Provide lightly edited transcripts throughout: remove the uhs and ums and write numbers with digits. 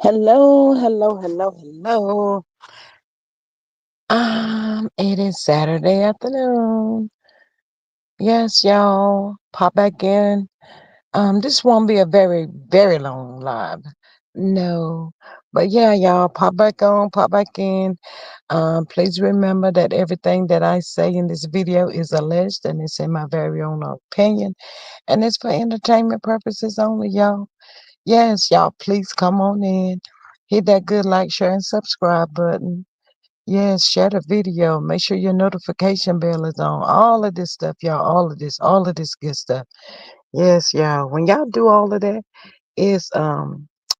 Hello, hello, hello, hello. It is Saturday afternoon. Yes, y'all, pop back in. This won't be a very, very long live. No, but yeah, y'all, pop back on, pop back in. Please remember that everything that I say in this video is alleged and it's in my very own opinion, and it's for entertainment purposes only, y'all. Yes, y'all, please come on in. Hit that good like, share, and subscribe button. Yes, share the video. Make sure your notification bell is on. All of this stuff, y'all. All of this good stuff. Yes, y'all. When y'all do all of that, it's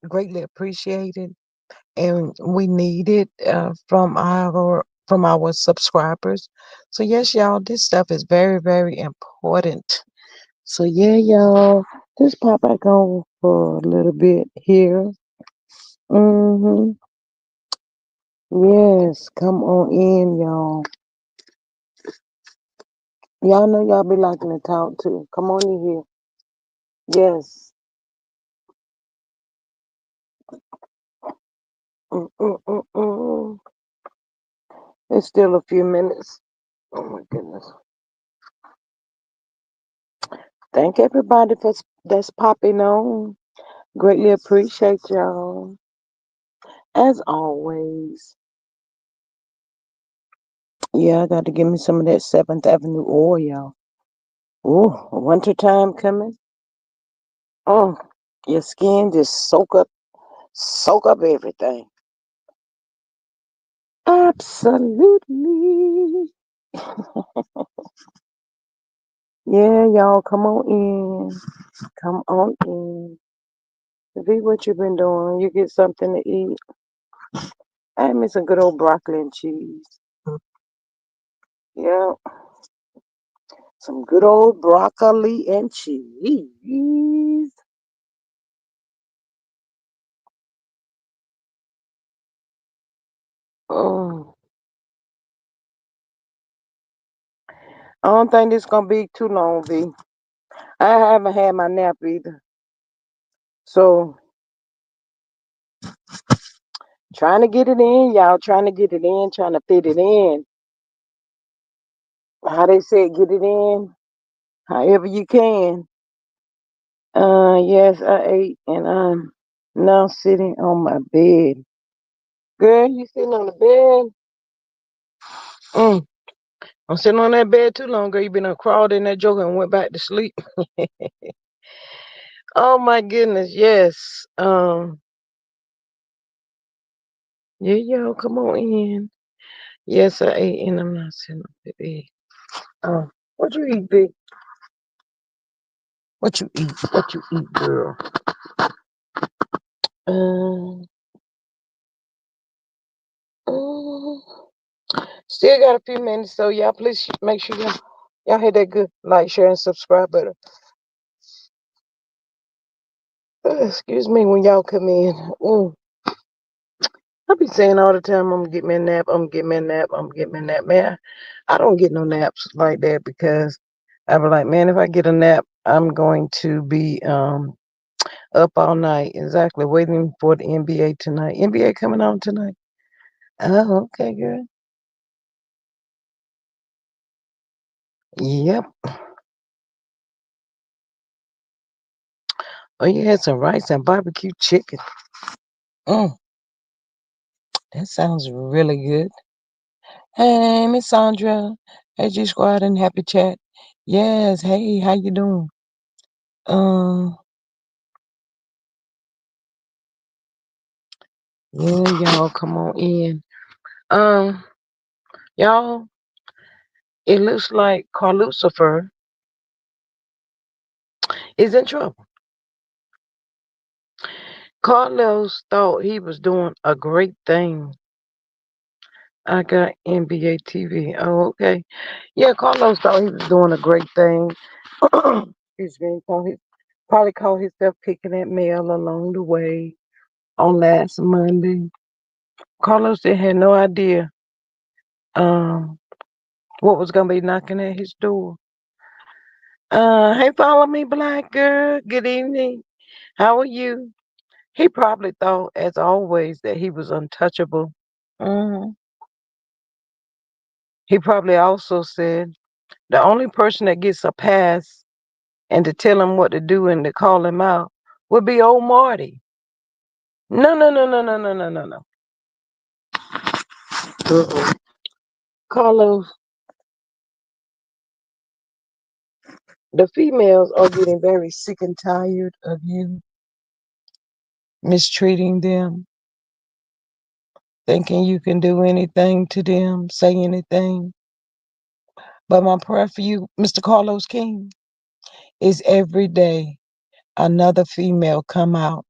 greatly appreciated, and we need it from our subscribers. So yes, y'all, this stuff is very, very important. So yeah, y'all, just pop back on for a little bit here. Mm-hmm. Yes, come on in, y'all. Y'all know y'all be liking to talk too. Come on in here. Yes. Mm-mm-mm-mm. It's still a few minutes. Oh my goodness. Thank everybody that's popping on. Greatly appreciate y'all. As always. Yeah, I got to give me some of that 7th Avenue oil, y'all. Ooh, winter time coming. Oh, your skin just soak up everything. Absolutely. Yeah, y'all, come on in. Come on in. V, what you been doing? You get something to eat? I had me some good old broccoli and cheese. Yeah, some good old broccoli and cheese. Oh, I don't think this gonna be too long, V. I haven't had my nap either. So trying to get it in, y'all. Trying to get it in, trying to fit it in. How they say get it in, however you can. Yes, I ate and I'm now sitting on my bed. Girl, you sitting on the bed? Mm. I'm sitting on that bed too long, girl. You been crawled in that joker and went back to sleep. Oh my goodness, yes. Yeah, yo, come on in. Yes, I ate and I'm not sitting on the bed. What you eat, big? What you eat? What you eat, girl? Um, mm, Still got a few minutes, so y'all please make sure y'all hit that good like, share, and subscribe button. Excuse me when y'all come in. I be saying all the time, I'm gonna get me a nap, I'm gonna get me a nap, I'm gonna get me a nap. Man, I don't get no naps like that because I be like, man, if I get a nap, I'm going to be up all night, exactly, waiting for the NBA tonight. NBA coming on tonight. Oh, okay, girl. Yep. Oh, you had some rice and barbecue chicken. Mm, that sounds really good. Hey, Miss Sandra. Hey, G Squad and Happy Chat. Yes. Hey, how you doing? Um, yeah, y'all, come on in. Um, y'all, it looks like Carl Lucifer is in trouble. Carlos thought he was doing a great thing. I got NBA TV. Oh, okay. Yeah, Carlos thought he was doing a great thing. He's been probably caught himself picking at mail along the way on last Monday. Carlos had no idea um what was gonna be knocking at his door. Hey, follow me, black girl. Good evening. How are you? He probably thought, as always, that he was untouchable. hmm He probably also said the only person that gets a pass and to tell him what to do and to call him out would be old Marty. No, no, no, no, no, no, no, no, no. Uh-uh. Carlos, the females are getting very sick and tired of you mistreating them, thinking you can do anything to them, say anything. But my prayer for you, Mr. Carlos King, is every day another female come out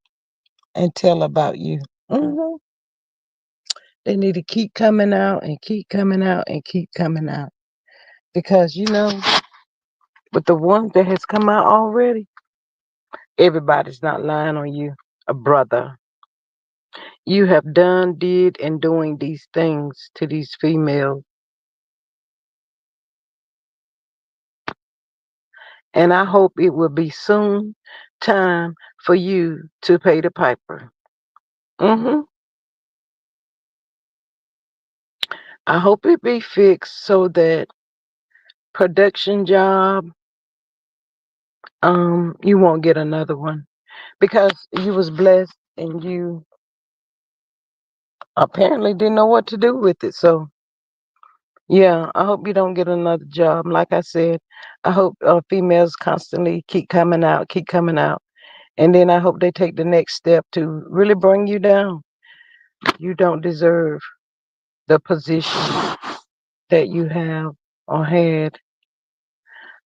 and tell about you. hmm They need to keep coming out and keep coming out and keep coming out. Because, with the ones that has come out already, everybody's not lying on you, a brother. You have done, did, and doing these things to these females. And I hope it will be soon time for you to pay the piper. hmm I hope it be fixed so that production job, you won't get another one because you was blessed and you apparently didn't know what to do with it. So yeah, I hope you don't get another job. Like I said, I hope females constantly keep coming out, keep coming out. And then I hope they take the next step to really bring you down. You don't deserve the position that you have or had.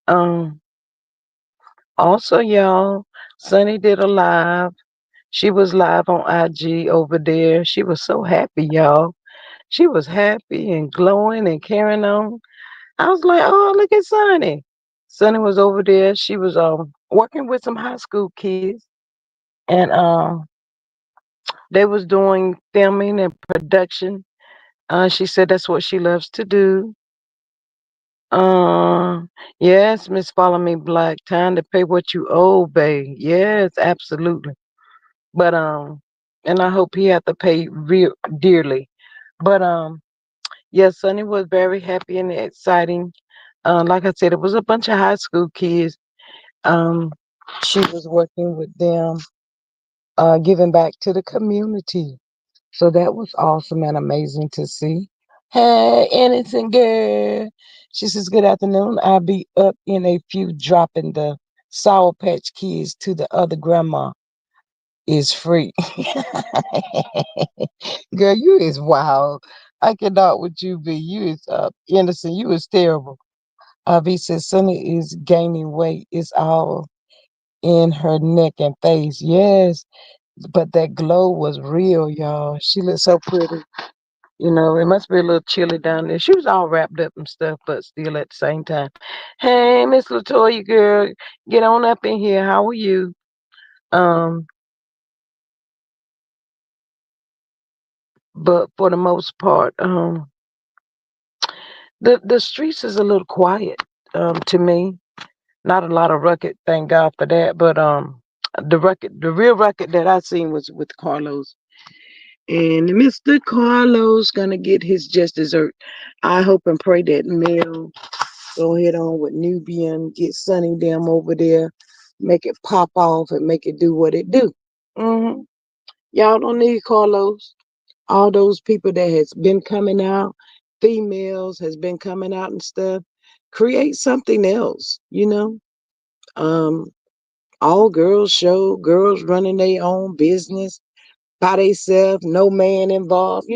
Um, Also, y'all, Sunny did a live. She was live on IG over there. She was so happy, y'all. She was happy and glowing and carrying on. I was like, oh, look at Sunny. Sunny was over there. She was working with some high school kids, and they was doing filming and production. She said that's what she loves to do. Uh, yes, Miss Follow Me Black. Time to pay what you owe, babe. Yes, absolutely. But and I hope he had to pay real dearly. But yes, Sonny was very happy and exciting. Like I said, it was a bunch of high school kids. Um, she was working with them, giving back to the community. So that was awesome and amazing to see. Hey, innocent girl. She says, good afternoon. I'll be up in a few dropping the Sour Patch Kids to the other grandma is free. Girl, you is wild. I cannot with you be. You is innocent. You is terrible. V says Sunny is gaining weight. It's all in her neck and face. Yes, but that glow was real, y'all. She looked so pretty. It must be a little chilly down there. She was all wrapped up and stuff, but still at the same time. Hey, Miss Latoya, girl, get on up in here. How are you? Um, but for the most part, the streets is a little quiet, to me. Not a lot of ruckus, thank God for that. But the real ruckus that I seen was with Carlos. And Mr. Carlos gonna get his just dessert. I hope and pray that Mel go ahead on with Nubian, get Sunny them over there, make it pop off and make it do what it do. hmm Y'all don't need Carlos. All those people that has been coming out, females has been coming out and stuff. Create something else. Um, all girls show, girls running their own business by themselves, no man involved.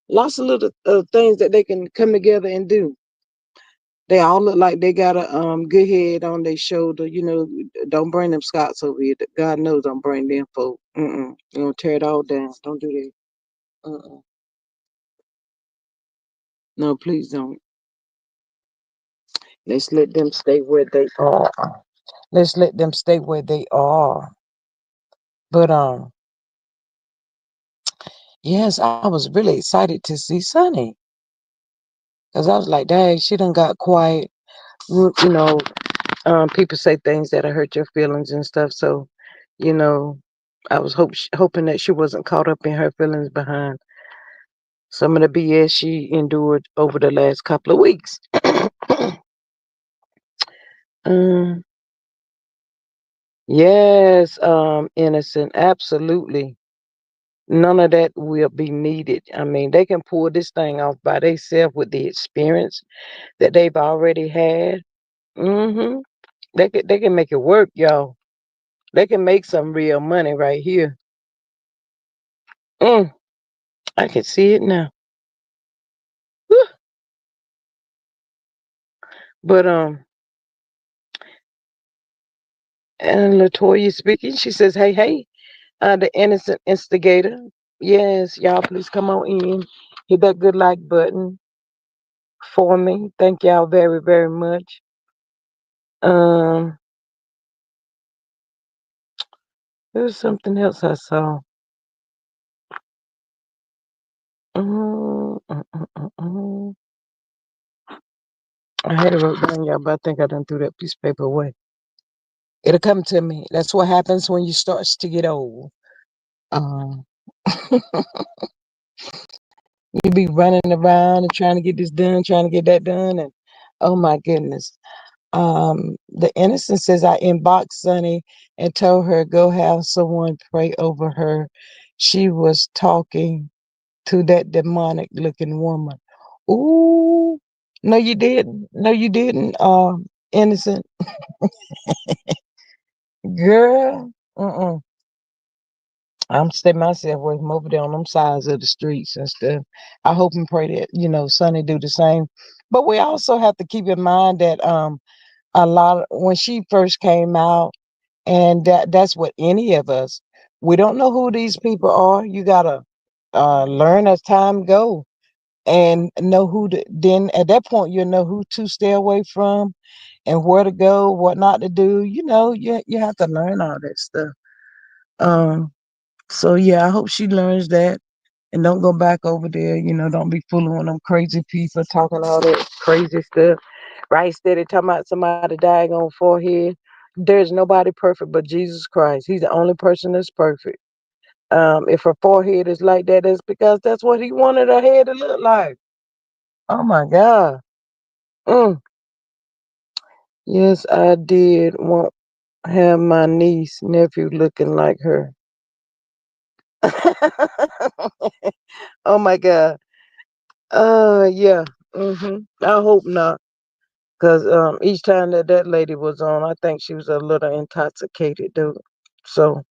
Lots of little things that they can come together and do. They all look like they got a good head on their shoulder. Don't bring them Scots over here. God knows don't bring them folk. Mm-mm. You gonna tear it all down. Don't do that. Uh-uh. No, please don't. Let's let them stay where they are. Let's let them stay where they are. But yes, I was really excited to see Sunny because I was like, dang, she done got quiet. You know, people say things that hurt your feelings and stuff. So, you know. I was hoping that she wasn't caught up in her feelings behind some of the BS she endured over the last couple of weeks. um, yes, innocent, absolutely. None of that will be needed. I mean, they can pull this thing off by themselves with the experience that they've already had. hmm they can make it work, y'all. They can make some real money right here. Mm, I can see it now. Whew. But and Latoya speaking, she says, "Hey, hey, the innocent instigator. Yes, y'all, please come on in. Hit that good like button for me. Thank y'all very, very much. Um, there's something else I saw. Mm, mm, mm, mm, mm. I had it wrote down, y'all, but I think I done threw that piece of paper away. It'll come to me. That's what happens when you start to get old. Um, you be running around and trying to get this done, trying to get that done, and oh my goodness. The innocent says I inboxed Sunny and told her go have someone pray over her. She was talking to that demonic looking woman. Ooh, no, you didn't. No, you didn't. Innocent girl. Mm-mm. I'm stay myself away from over there on them sides of the streets and stuff. I hope and pray that Sonny do the same. But we also have to keep in mind that a lot of, when she first came out, and that's what any of us. We don't know who these people are. You gotta learn as time go and know who to. Then at that point, you'll know who to stay away from and where to go, what not to do. You have to learn all that stuff. Um, so yeah, I hope she learns that and don't go back over there. Don't be fooling with them crazy people talking all that crazy stuff. Right, steady talking about somebody dying on forehead. There's nobody perfect but Jesus Christ. He's the only person that's perfect. If her forehead is like that, it's because that's what he wanted her head to look like. Oh my God. Mm. Yes, I did want have my niece, nephew looking like her. Oh my God. Yeah. I hope not. Because each time that lady was on, I think she was a little intoxicated, dude. So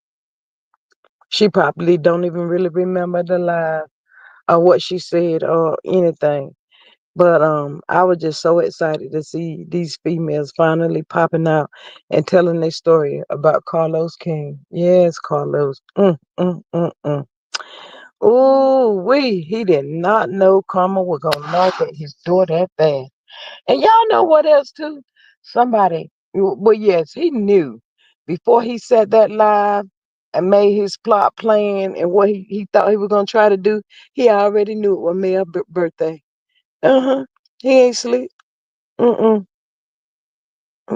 she probably don't even really remember the live or what she said or anything. But I was just so excited to see these females finally popping out and telling their story about Carlos King. Yes, Carlos. Mm. Ooh, he did not know Karma was gonna knock at his door that fast. And y'all know what else too? Somebody, well, yes, he knew before he said that live and made his plot plan and what he thought he was gonna try to do. He already knew it was Mel's birthday. Uh-huh. He ain't slick. Mm-mm.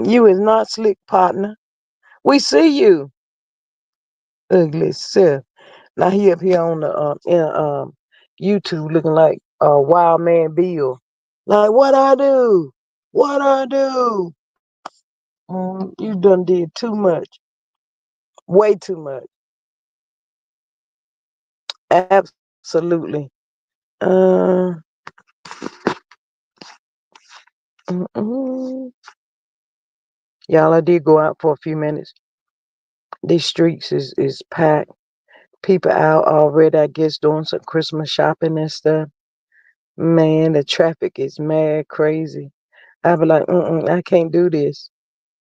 You is not slick, partner. We see you, ugly self. Now he up here on the YouTube looking like Wild Man Bill. Like what I do? What I do? You done did too much. Way too much. Absolutely. Uh, mm-mm. Y'all, I did go out for a few minutes. These streets is packed. People out already, I guess, doing some Christmas shopping and stuff. Man, the traffic is mad crazy. I be like, I can't do this.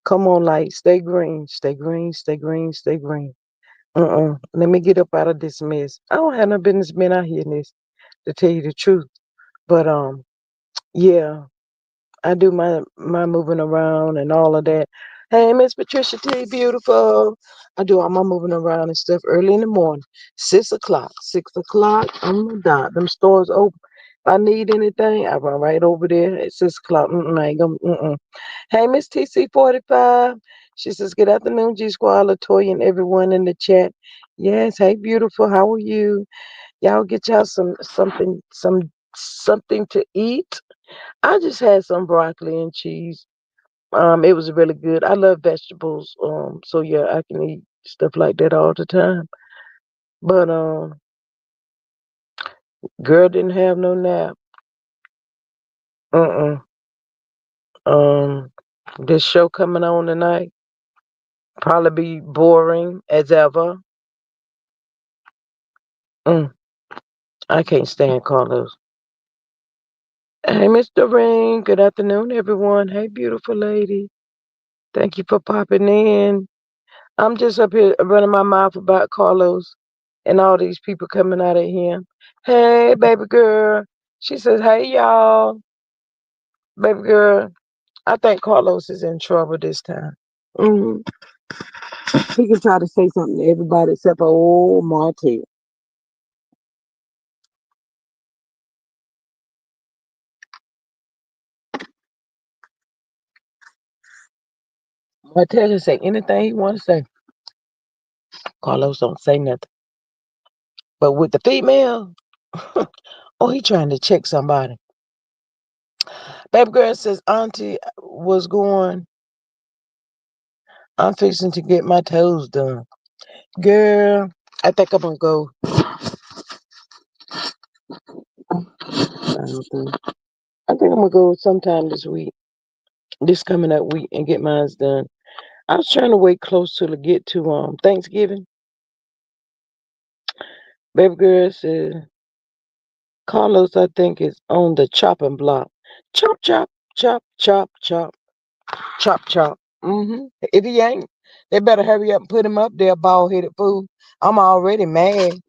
Come on, light, stay green, stay green, stay green, stay green. Let me get up out of this mess. I don't have no business being out here in this, to tell you the truth. But yeah, I do my moving around and all of that. Hey, Miss Patricia T, beautiful. I do all my moving around and stuff early in the morning. 6 o'clock. 6 o'clock on the dot. Them stores open. I need anything, I run right over there at 6 o'clock. I ain't gonna. Hey, Miss TC 45. She says, "Good afternoon, G Squad, Latoya, and everyone in the chat." Yes. Hey, beautiful. How are you? Y'all get y'all something to eat. I just had some broccoli and cheese. It was really good. I love vegetables. So yeah, I can eat stuff like that all the time. But girl didn't have no nap. Uh this show coming on tonight probably be boring as ever. Mm, I can't stand Carlos. Hey, Mr. Ring. Good afternoon, everyone. Hey, beautiful lady. Thank you for popping in. I'm just up here running my mouth about Carlos and all these people coming out of him. Hey, baby girl. She says, "Hey, y'all, baby girl." I think Carlos is in trouble this time. Hmm He can try to say something to everybody except for old Marty. Martell can say anything he want to say. Carlos don't say nothing. But with the female, oh, he trying to check somebody. Baby girl says, Auntie was going, I'm fixing to get my toes done. Girl, I think I'm gonna go. I don't think. I think I'm gonna go sometime this week, this coming up week, and get mine done. I was trying to wait close till to get to Thanksgiving. Baby girl says Carlos, I think, is on the chopping block. Chop chop chop chop chop chop chop. If he ain't, they better hurry up and put him up there, bald headed fool. I'm already mad.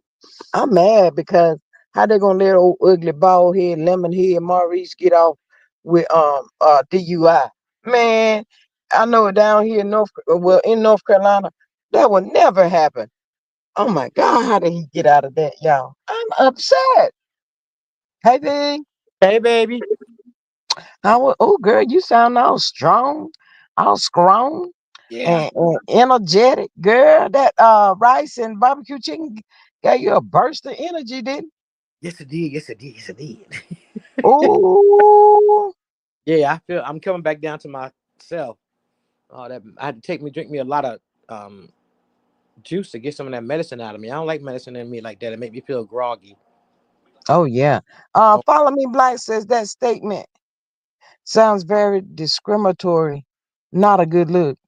I'm mad because how they gonna let old ugly bald head lemon head Maurice get off with DUI? Man, I know down here in North Carolina that would never happen. Oh my God, how did he get out of that, y'all? I'm upset. Hey, thing. Hey, baby. Oh girl, you sound all strong, all strong Yeah. and energetic, girl. That rice and barbecue chicken gave you a burst of energy, didn't? Yes, it did. Yes, it did. Yes, it did. Oh, Yeah, I feel I'm coming back down to myself. Oh, that I had to drink me a lot of um juice to get some of that medicine out of me. I don't like medicine in me like that. It make me feel groggy. oh yeah. Oh, Follow me, Black says that statement sounds very discriminatory. Not a good look.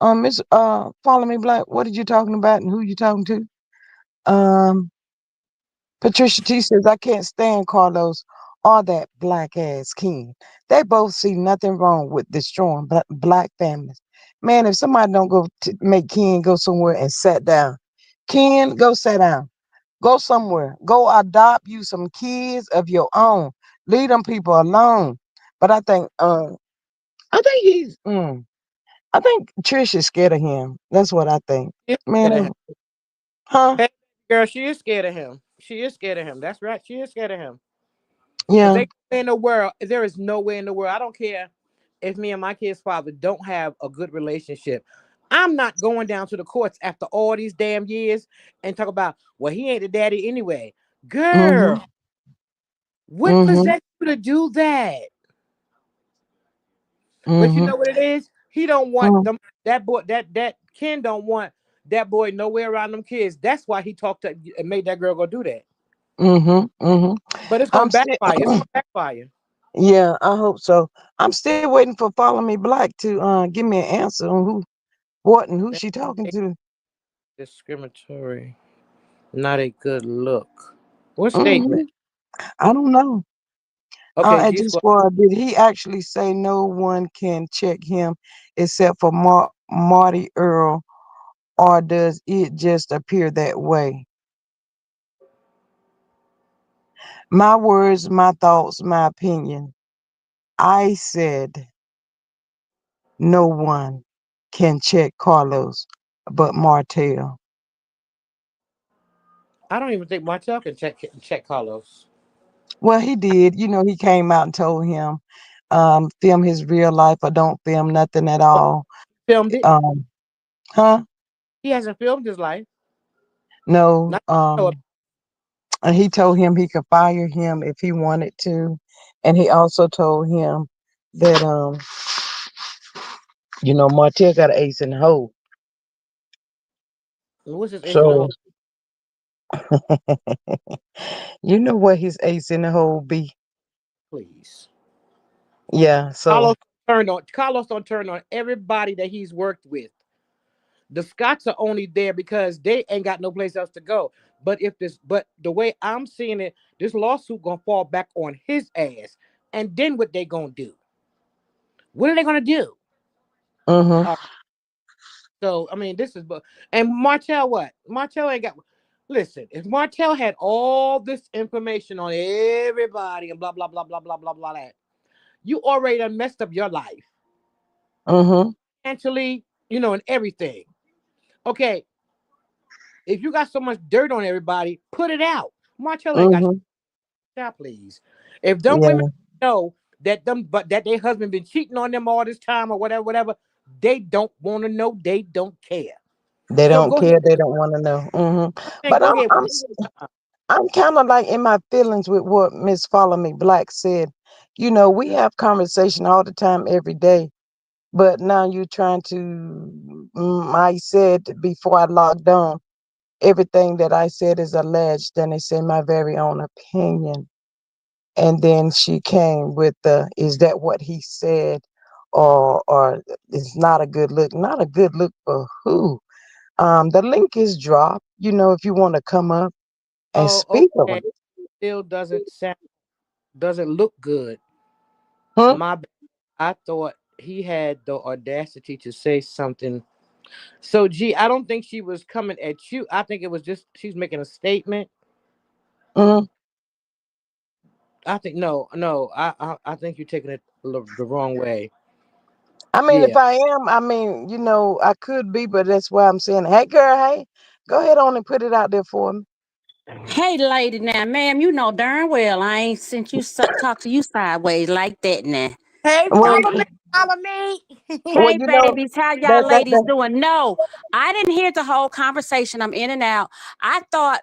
Miss Follow me, Black. What are you talking about, and who you talking to? Um, Patricia T says I can't stand Carlos or that black ass King. They both see nothing wrong with destroying black families. Man, if somebody don't go to make Ken go somewhere and sit down, Ken, go sit down. Go somewhere. Go adopt you some kids of your own. Leave them people alone. But I think Trish is scared of him. That's what I think. she's scared of him. Man, huh? Hey, girl, she is scared of him. She is scared of him. That's right. She is scared of him. Cause Yeah. they in the world, there is no way in the world. I don't care if me and my kid's father don't have a good relationship. I'm not going down to the courts after all these damn years and talk about, well, he ain't the daddy anyway. Mm-hmm. Girl, what Mm-hmm. possessed you to do that? But you Mm-hmm. know what it is? He don't want Mm-hmm. them. That boy, that Ken don't want that boy nowhere around them kids. That's why he talked to and made that girl go do that. Mm-hmm. Mm-hmm. But it's gonna I'm still, backfire. It's gonna backfire. yeah, I hope so. I'm still waiting for Follow Me Black to give me an answer on what, and who she talking to. Discriminatory, not a good look. What Hmm statement? I don't know. Okay, And G just squad. for did he actually say no one can check him except for Marty Earl, or does it just appear that way? My words, my thoughts, my opinion. I said no one can check Carlos but Martell. I don't even think Martel can check Carlos. Well, he did. He came out and told him, film his real life or don't film nothing at all. Filmed it. Um, huh? He hasn't filmed his life. No. Not know And he told him he could fire him if he wanted to, and he also told him that Martell got an ace in the hole. what's his ace in the So hole, you know what his ace in the hole be? please. Yeah. So. Carlos don't turn on everybody that he's worked with. The Scots are only there because they ain't got no place else to go. But the way I'm seeing it, this lawsuit gonna fall back on his ass. And then what they gonna do? What are they gonna do? Mhm. Uh, so I mean, this is and Martell what? Martell ain't got. Listen, if Martell had all this information on everybody and blah blah blah blah blah blah blah that, you already done messed up your life Mhm. mentally, and everything. Okay, if you got so much dirt on everybody, put it out. Martell ain't got Mhm. shit, please. If them women Yeah. know but that their husband been cheating on them all this time or whatever, whatever, they don't want to know. They don't care. They So don't go ahead care. They don't want to know. and But go I'm ahead. I'm I'm kind of like in my feelings with what Miss Follow Me Black said. We have conversation all the time, every day. But now you're trying to. I said before I logged on, everything that I said is alleged, and it's in my very own opinion. And then she came with the, is that what he said, or it's not a good look? Not a good look for who? The link is dropped. If you want to come up and Oh, speak on okay. it. Still doesn't look good. Hmm? My I thought he had the audacity to say something. So gee, I don't think she was coming at you. I think it was just she's making a statement. Hmm. I think no. I think you're taking it the wrong way. I mean, if Yeah. I am, I mean, I could be, but that's why I'm saying, hey, girl, hey, go ahead on and put it out there for me. Hey, lady, now, ma'am, you know darn well I ain't sent you talk to you sideways like that now. Hey, Well, follow me. well, Hey, babies, how y'all that, that, ladies that, doing? No, I didn't hear the whole conversation. I'm in and out. I thought,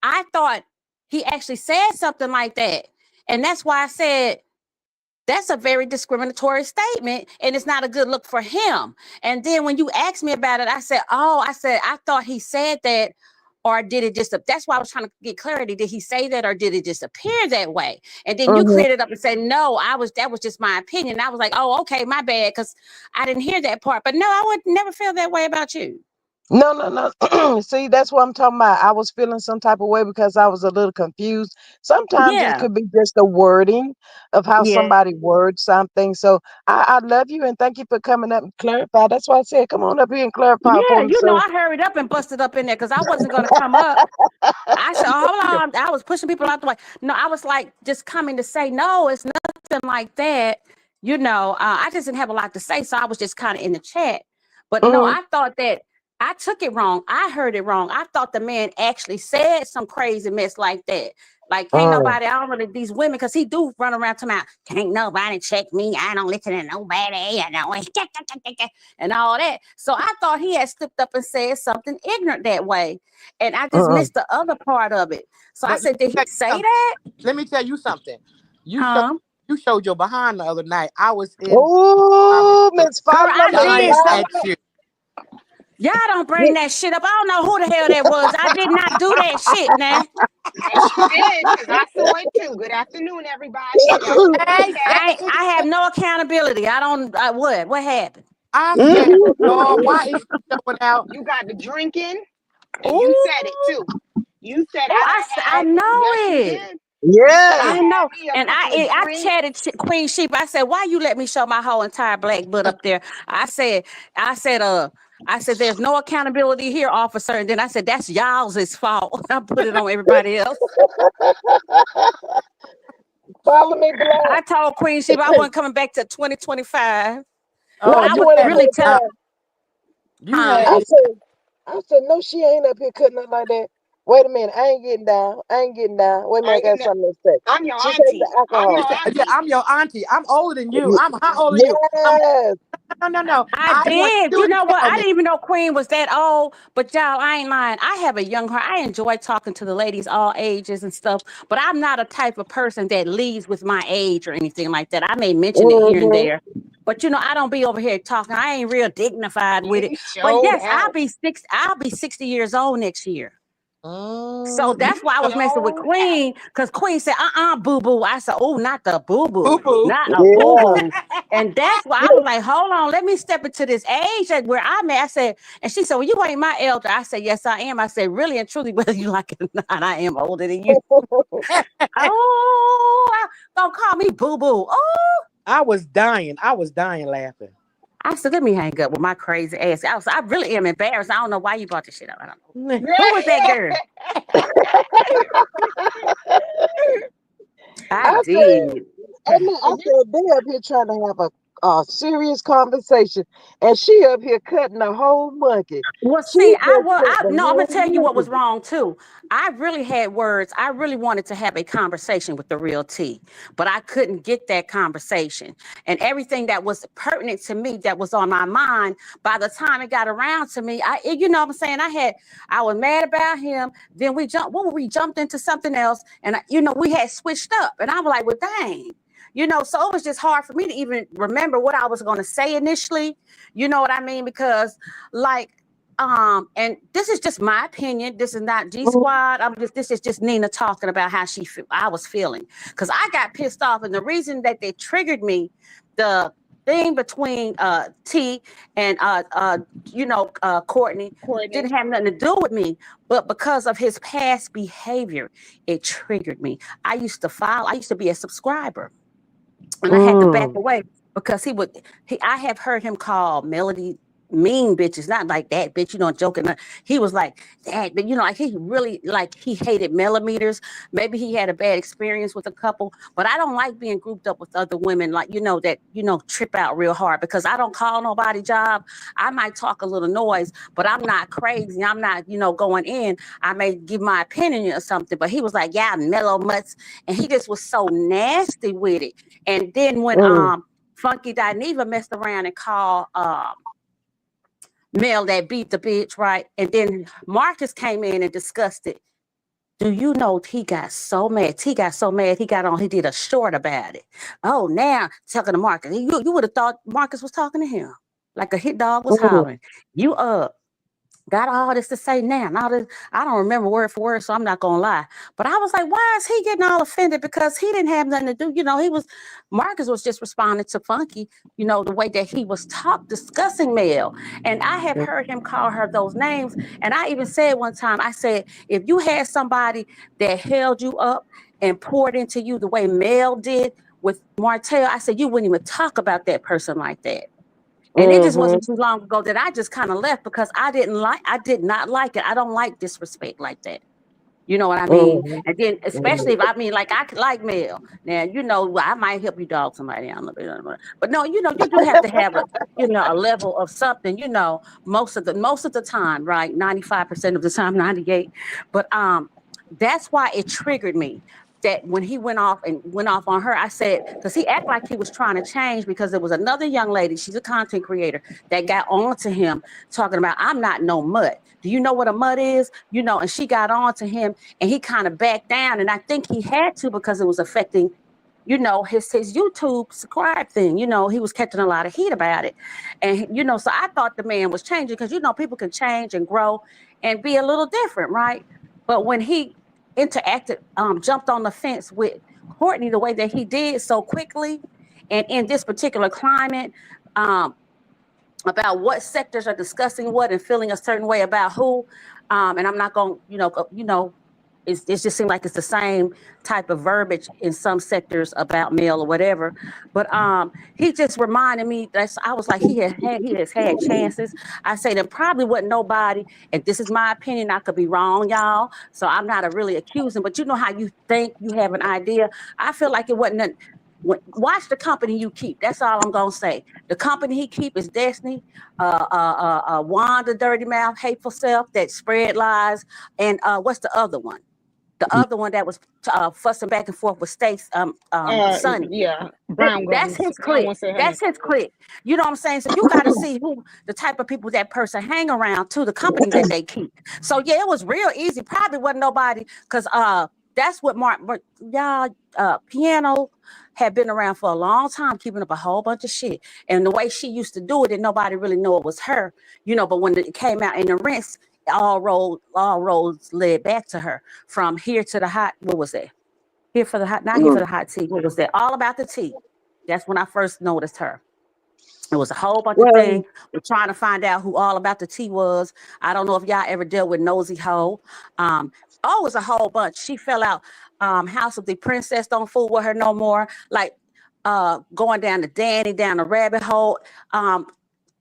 I thought he actually said something like that, and that's why I said that's a very discriminatory statement and it's not a good look for him. And then when you asked me about it, I said, oh, I thought he said that, or did it just, that's why I was trying to get clarity. Did he say that or did it just appear that way? And then you mhm. cleared it up and said, no, that was just my opinion. I was like, oh, okay, my bad, because I didn't hear that part. But no, I would never feel that way about you. No, no, no. See, that's what I'm talking about. I was feeling some type of way because I was a little confused. Sometimes it Yeah. could be just the wording of how Yeah. somebody words something. So I love you and thank you for coming up and clarify. That's why I said, come on up here and clarify Yeah, for me. So, I hurried up and busted up in there because I wasn't going to come up. I said, oh, hold on. I was pushing people out the way. No, I was like just coming to say, no, it's nothing like that. I just didn't have a lot to say. So I was just kind of in the chat. But no, mhm, I thought that I took it wrong. I heard it wrong. I thought the man actually said some crazy mess like that. Like, can't mm, nobody, I don't really, these women, because he do run around to my, can't nobody check me. I don't listen to nobody. I don't, and all that. So I thought he had slipped up and said something ignorant that way. And I just mm, missed the other part of it. So I But said, did he say something. that? Let me tell you something. You showed Huh? you showed your behind the other night. I was in oh, Miss Girl, Follow I Me did. dying So at Black. you. y'all don't bring that shit up. I don't know who the hell that was. I did not do that shit now. Yes, you did, because I saw it too. Good afternoon, everybody. Y'all see the Hey, chat? I have no accountability. I don't, what happened? I said, Mhm. Lord, why is she showing out? You got the drinking, and you said it Ooh, too. You said oh, I done I had, know yes, you it. did. You said I Yes. I had know. me a And couple of I drinks. chatted Queen Sheep. I said, why you let me show my whole entire black butt up there? I said, I said, uh, I said, there's no accountability here, officer. And then I said, that's y'all's fault. I put it on everybody else. Follow Me Black. I told Queen Sheep I wasn't coming back to 2025. But Oh, Not I you was had really uh, telling, 2025. you huh? had I said, no, she ain't up here cutting up like that. Wait a minute, I ain't getting down. I ain't getting down. Wait a I minute, ain't I got getting that. something to say. I'm your She said auntie. the I'm She your alcohol. said, "Yeah, auntie. I'm your auntie. I'm older than you. Y- I'm how old are you? I'm Yes. no. I I want did. you You to know what? tell I me. didn't even know Queen was that old. But y'all, I ain't lying. I have a young heart. I enjoy talking to the ladies all ages and stuff. But I'm not a type of person that leads with my age or anything like that. I may mention it here and Mm-hmm. there. But I don't be over here talking. I ain't real dignified with it. You But showed yes, out. I'll be 60 years old next year. So Mm-hmm. You that's why I was messing with showed out. Queen, because Queen said, boo boo. I said, oh, not the boo Boo boo, boo. not a boo Yeah. boo. And that's why I Yeah. was like, hold on, let me step into this age that where I'm at. I said, and she said, well, you ain't my elder. I said, yes, I am. I said, really and truly, whether you like it or not, I am older than you. Oh, don't call me boo boo. Oh, I was dying. I was dying laughing. I said, let me hang up with my crazy ass. I really am embarrassed. I don't know why you brought this shit up. I don't know. Who was that girl? I I said, did. I said, they up here trying to have a serious conversation, and she up here cutting the whole monkey. Well, She see, just cut the no, I'm gonna whole tell you what was monkey. wrong too. I really had words. I really wanted to have a conversation with the real T, but I couldn't get that conversation. And everything that was pertinent to me, that was on my mind, by the time it got around to me, what I'm saying, I was mad about him. Then we jumped into something else, and we had switched up, and I was like, well, dang. So it was just hard for me to even remember what I was going to say initially. You know what I mean? Because like and this is just my opinion, this is not G Squad, this is just Nina talking about how I was feeling, because I got pissed off, and the reason that they triggered me, the thing between T and Courtney, Courtney. didn't have nothing to do with me, but because of his past behavior, it triggered me. I used to be a subscriber, and I had to back Mm, away because I have heard him call Melody mean bitches, not like that bitch, joking. He was like that, but like he really, like, he hated millimeters. Maybe he had a bad experience with a couple, but I don't like being grouped up with other women, like, that, trip out real hard, because I don't call nobody job. I might talk a little noise, but I'm not crazy. I'm not, going in. I may give my opinion or something, but he was like, yeah, mellow mutts. And he just was so nasty with it. And then when mm, Funky Dineva messed around and called Mel that beat the bitch, right? And then Marcus came in and discussed it. Do you know he got so mad? He got so mad he did a short about it. Oh, now talking to Marcus. You would have thought Marcus was talking to him. Like a hit dog was mm, hollering. You got all this to say now. Now this, I don't remember word for word, so I'm not gonna lie. But I was like, why is he getting all offended? Because he didn't have nothing to do. Marcus was just responding to Funky, the way that he was discussing Mel. And I have mm, heard him call her those names. And I even said one time, I said, if you had somebody that held you up and poured into you the way Mel did with Martell, I said, you wouldn't even talk about that person like that. And it just mm-hmm, wasn't too long ago that I just kind of left, because I did not like it. I don't like disrespect like that. You know what I mean? mm-hmm, And then, mm-hmm. especially if like I could like Mel. Now, I might help you dog somebody out a little bit. But no, you do have to have a level of something, most of the time, right? 95% of the time, 98. But that's why it triggered me. That when he went off on her, I said, because he acted like he was trying to change, because there was another young lady, she's a content creator, that got on to him talking about, I'm not no mutt. Do you know what a mutt is? And she got on to him, and he kind of backed down. And I think he had to, because it was affecting, his YouTube subscribe thing. He was catching a lot of heat about it. And, so I thought the man was changing, because, people can change and grow and be a little different, right? But when he jumped on the fence with Courtney the way that he did so quickly, and in this particular climate, um, about what sectors are discussing what and feeling a certain way about who. And I'm not going, it just seemed like it's the same type of verbiage in some sectors about male or whatever. But he just reminded me that I was like, he has had chances. I say there probably wasn't nobody, and this is my opinion. I could be wrong, y'all. So I'm not really accusing, but you know how you think you have an idea. I feel like it wasn't. Watch the company you keep. That's all I'm gonna say. The company he keep is Destiny, Wanda, Dirty Mouth, Hateful Self, that spread lies, and what's the other one? The other one that was fussing back and forth with Stace, Sonny. Yeah, Brown That's Gums. his I don't clique. want to say her name. That's his clique. You know what I'm saying? So you got to see who the type of people that person hang around to the company that they keep. So yeah, it was real easy. Probably wasn't nobody because that's what y'all piano had been around for a long time, keeping up a whole bunch of shit. And the way she used to do it, and nobody really knew it was her. You know, but when it came out in the rinse, all roads led back to her. From here to the hot, what was that? Here for the hot, not here for the hot tea. What was that? All about the tea. That's when I first noticed her. It was a whole bunch of Well, things. We're trying to find out who all about the tea was. I don't know if y'all ever dealt with Nosy Ho. It was a whole bunch. She fell out. House of the Princess don't fool with her no more. Like going down to Danny, down the rabbit hole.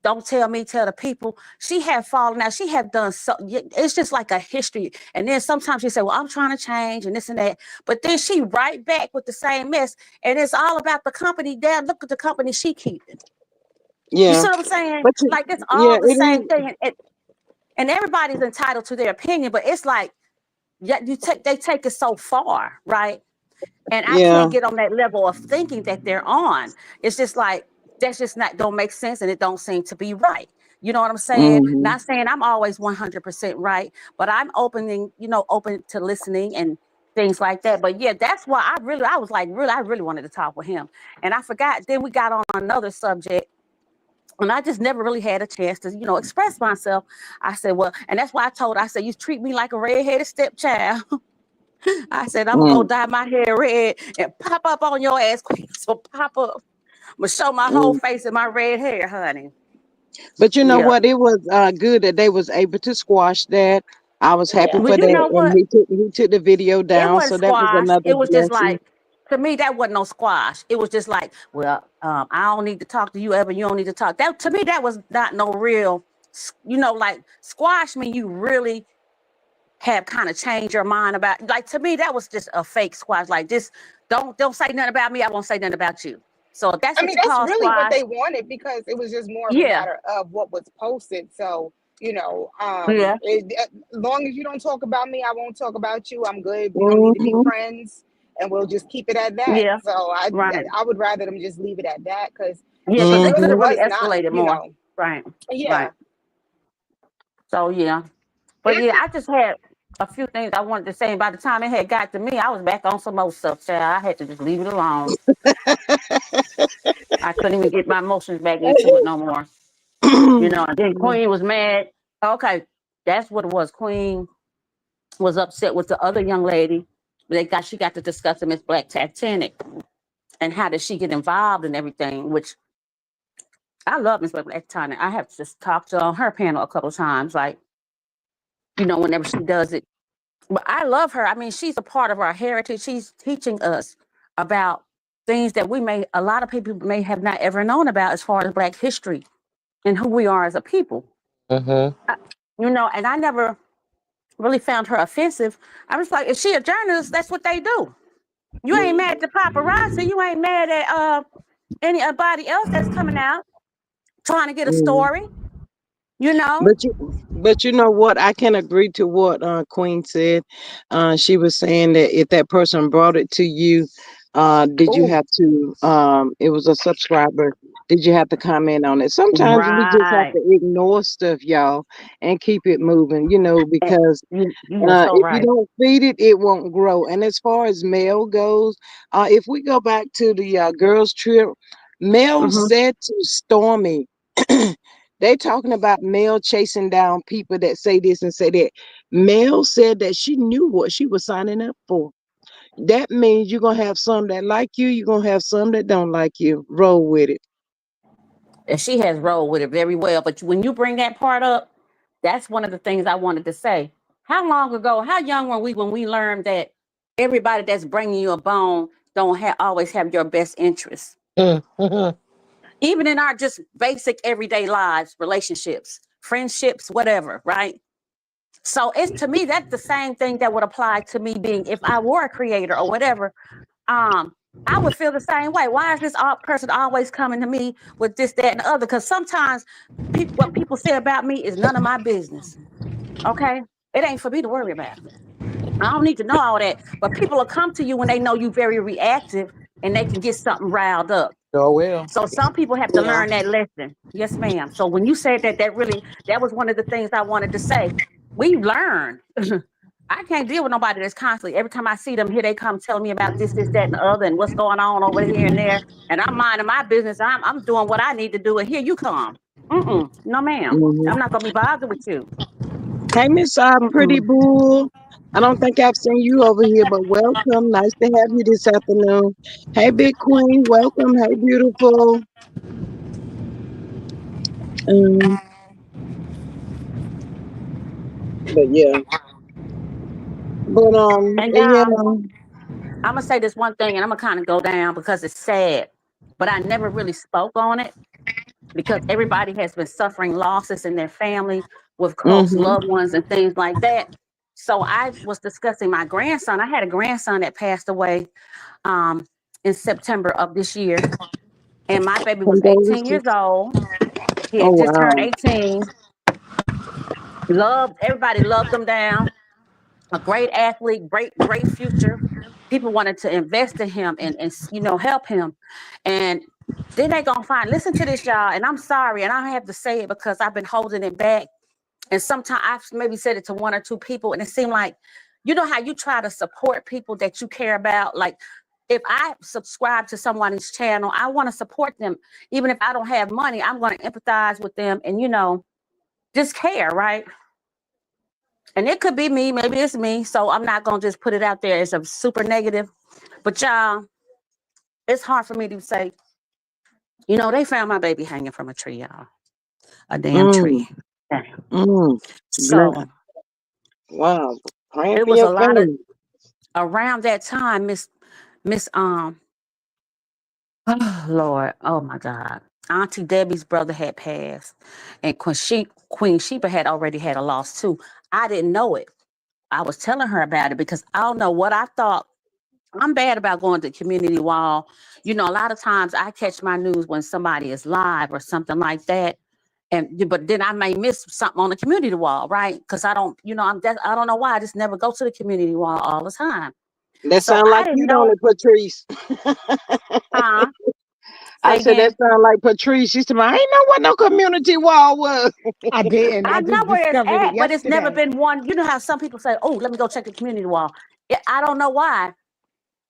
Don't tell me, tell the people. She had fallen out. She had done so. It's just like a history. And then sometimes she said, "Well, I'm trying to change and this and that." But then she right back with the same mess. And it's all about the company. Dad, look at the company she keeping. You yeah, see what I'm saying? but Like it's yeah, all the it same is. thing. And everybody's entitled to their opinion. But it's like, yeah, they take it so far, right? And I Yeah. can't get on that level of thinking that they're on. It's just like that's just not don't make sense and it don't seem to be right. You know what I'm saying? Hmm. Not saying I'm always 100% right, but I'm open to listening and things like that. But yeah, that's why I was like, really, I really wanted to talk with him. And I forgot, then we got on another subject. And I just never really had a chance to, express myself. I said, well, and that's why I said, you treat me like a redheaded stepchild. I said, I'm gonna Mm, go dye my hair red and pop up on your ass quick. So pop up. I'm gonna show my whole mm. face in my red hair, honey. But you know Yeah. what? It was good that they was able to squash that. I was happy Yeah, Well, for you that, know and what? he took the video It down, wasn't so that was squash. another It was just blessing. like, to me, that wasn't no squash. It was just like, well, I don't need to talk to you ever. You don't need to talk. That to me, that was not no real, like squash mean you really have kind of changed your mind about. Like to me, that was just a fake squash. Like just don't say nothing about me. I won't say nothing about you. So if that's I what mean, you that's call really what squash, they wanted because it was just more of a yeah, matter of what was posted. So, yeah, as long as you don't talk about me, I won't talk about you. I'm good. We don't need to be Hmm. friends, and we'll just keep it at that. yeah, So right. I would rather them just leave it at that because Yeah, she because it could really have Hmm. really was not, escalated more. Right, yeah. right. So yeah. But It's yeah, I just had a few things I wanted to say. And by the time it had got to me, I was back on some old stuff. So I had to just leave it alone. I couldn't even get my emotions back into it no more. And then Queen was mad. Okay, that's what it was. Queen was upset with the other young lady. She got to discuss Miss Black Titanic and how did she get involved and everything, which I love Miss Black Titanic. I have just talked to on her panel a couple of times, like, whenever she does it. But I love her. I mean, she's a part of our heritage. She's teaching us about things that a lot of people may have not ever known about as far as Black history and who we are as a people. Mm-hmm. I, and I never really found her offensive. I was like, if she a journalist, that's what they do. You ain't mad at the paparazzi. You ain't mad at anybody else that's coming out trying to get a story. You know. But you know what? I can agree to what Queen said. She was saying that if that person brought it to you, did you Oh, have to? It was a subscriber. Did you have to comment on it? Sometimes we just have right. to ignore stuff, y'all, and keep it moving. Because You are so if you right. don't feed it, it won't grow. And as far as Mel goes, if we go back to the girls' trip, Mel Hmm. said to Stormy, they talking about Mel chasing down people that say this and say that. Mel said that she knew what she was signing up for. That means you're gonna have some that like you, you're gonna have some that don't like you. Roll with it. And she has rolled with it very well. But when you bring that part up, that's one of the things I wanted to say. How long ago, how young were we when we learned that everybody that's bringing you a bone don't always have your best interests? Mm-hmm. Even in our just basic everyday lives, relationships, friendships, whatever, right? So it's to me that's the same thing that would apply to me being if I were a creator or whatever. I would feel the same way. Why is this person always coming to me with this, that, and the other? Because sometimes what people say about me is none of my business. Okay, it ain't for me to worry about. I don't need to know all that. But people will come to you when they know you very reactive and they can get something riled up. Oh well. So some people have to Yeah. learn that lesson. Yes, ma'am. So when you said that, that was one of the things I wanted to say. We learn. I can't deal with nobody that's constantly, every time I see them, here they come telling me about this, that, and the other, and what's going on over here and there. And I'm minding my business. I'm doing what I need to do, and here you come. No, ma'am. Hmm. I'm not gonna be bothered with you. Hey, Miss Pretty Mm-mm. Bull. I don't think I've seen you over here, but welcome. Nice to have you this afternoon. Hey, Big Queen. Welcome. Hey, beautiful. Um, but yeah, but And yeah. y'all, I'm gonna say this one thing, and I'm gonna kind of go down because it's sad, but I never really spoke on it because everybody has been suffering losses in their family with close Mhm. loved ones and things like that. So I was discussing my grandson. I had a grandson that passed away um, in September of this year, and my baby was 18 years Condolences. old. He Oh had just turned wow. 18. Loved everybody, loved him down. A great athlete, great future. People wanted to invest in him and help him. And then they gonna find, listen to this, y'all. And I'm sorry, and I have to say it because I've been holding it back. And sometimes I've maybe said it to one or two people, and it seemed like, you know how you try to support people that you care about. Like if I subscribe to someone's channel, I want to support them, even if I don't have money. I'm going to empathize with them, and just care, right? And it could be me, maybe it's me. So I'm not gonna just put it out there as a super negative. But y'all, it's hard for me to say, they found my baby hanging from a tree, y'all. A damn Mm. tree. Okay. Mm. So Wow. Praying it for was your a lot of family. around that time, Miss oh Lord, oh my God. Auntie Debbie's brother had passed, and Queen Sheba had already had a loss too. I didn't know it. I was telling her about it because I don't know what I thought. I'm bad about going to community wall. A lot of times I catch my news when somebody is live or something like that. But then I may miss something on the community wall, right? Because I don't, I don't know why. I just never go to the community wall all the time. That So sound I like didn't you, don't know, it, Patrice? huh? I Say said that again. sound like Patrice. She said, I ain't know what no community wall was. I didn't. I I know just where it's discovered it at, but it's never yesterday. been one. You know how some people say, "Oh, let me go check the community wall." I don't know why.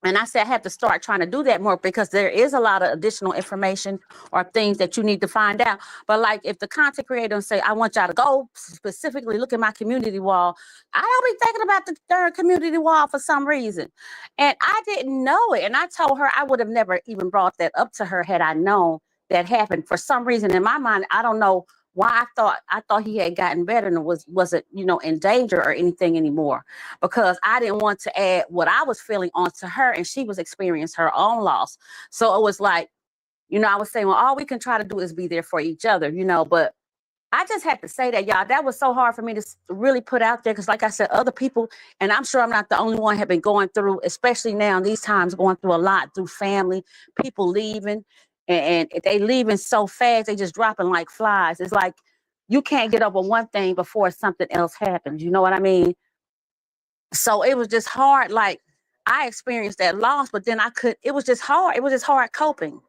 And I said I have to start trying to do that more because there is a lot of additional information or things that you need to find out. But like if the content creator say, I want y'all to go specifically look at my community wall, I don't be thinking about the third community wall for some reason. And I didn't know it. And I told her I would have never even brought that up to her had I known that happened. For some reason in my mind, I don't know why I thought he had gotten better and wasn't, in danger or anything anymore because I didn't want to add what I was feeling onto her and she was experiencing her own loss. So it was like, I was saying, well, all we can try to do is be there for each other, but I just had to say that, y'all. That was so hard for me to really put out there because, like I said, other people, and I'm sure I'm not the only one, have been going through, especially now in these times, going through a lot through family, people leaving, and they leaving so fast, they just dropping like flies. It's like you can't get over one thing before something else happens. You know what I mean? So it was just hard. Like I experienced that loss, but then it was just hard. It was just hard coping.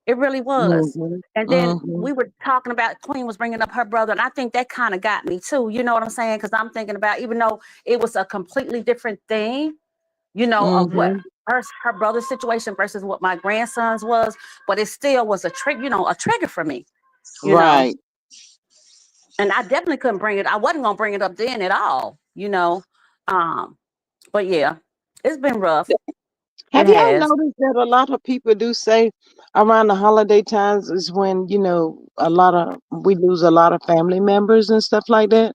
It really was. Mhm. And then Mhm. we were talking about Queen was bringing up her brother, and I think that kind of got me too. You know what I'm saying? Because I'm thinking about even though it was a completely different thing, of what Mhm. her brother's situation versus what my grandson's was, but it still was a trigger for me. You know, Right. and I definitely couldn't bring it. I wasn't gonna bring it up then at all. Um, but yeah, it's been rough. It Have y'all has. noticed that a lot of people do say around the holiday times is when, we lose a lot of family members and stuff like that?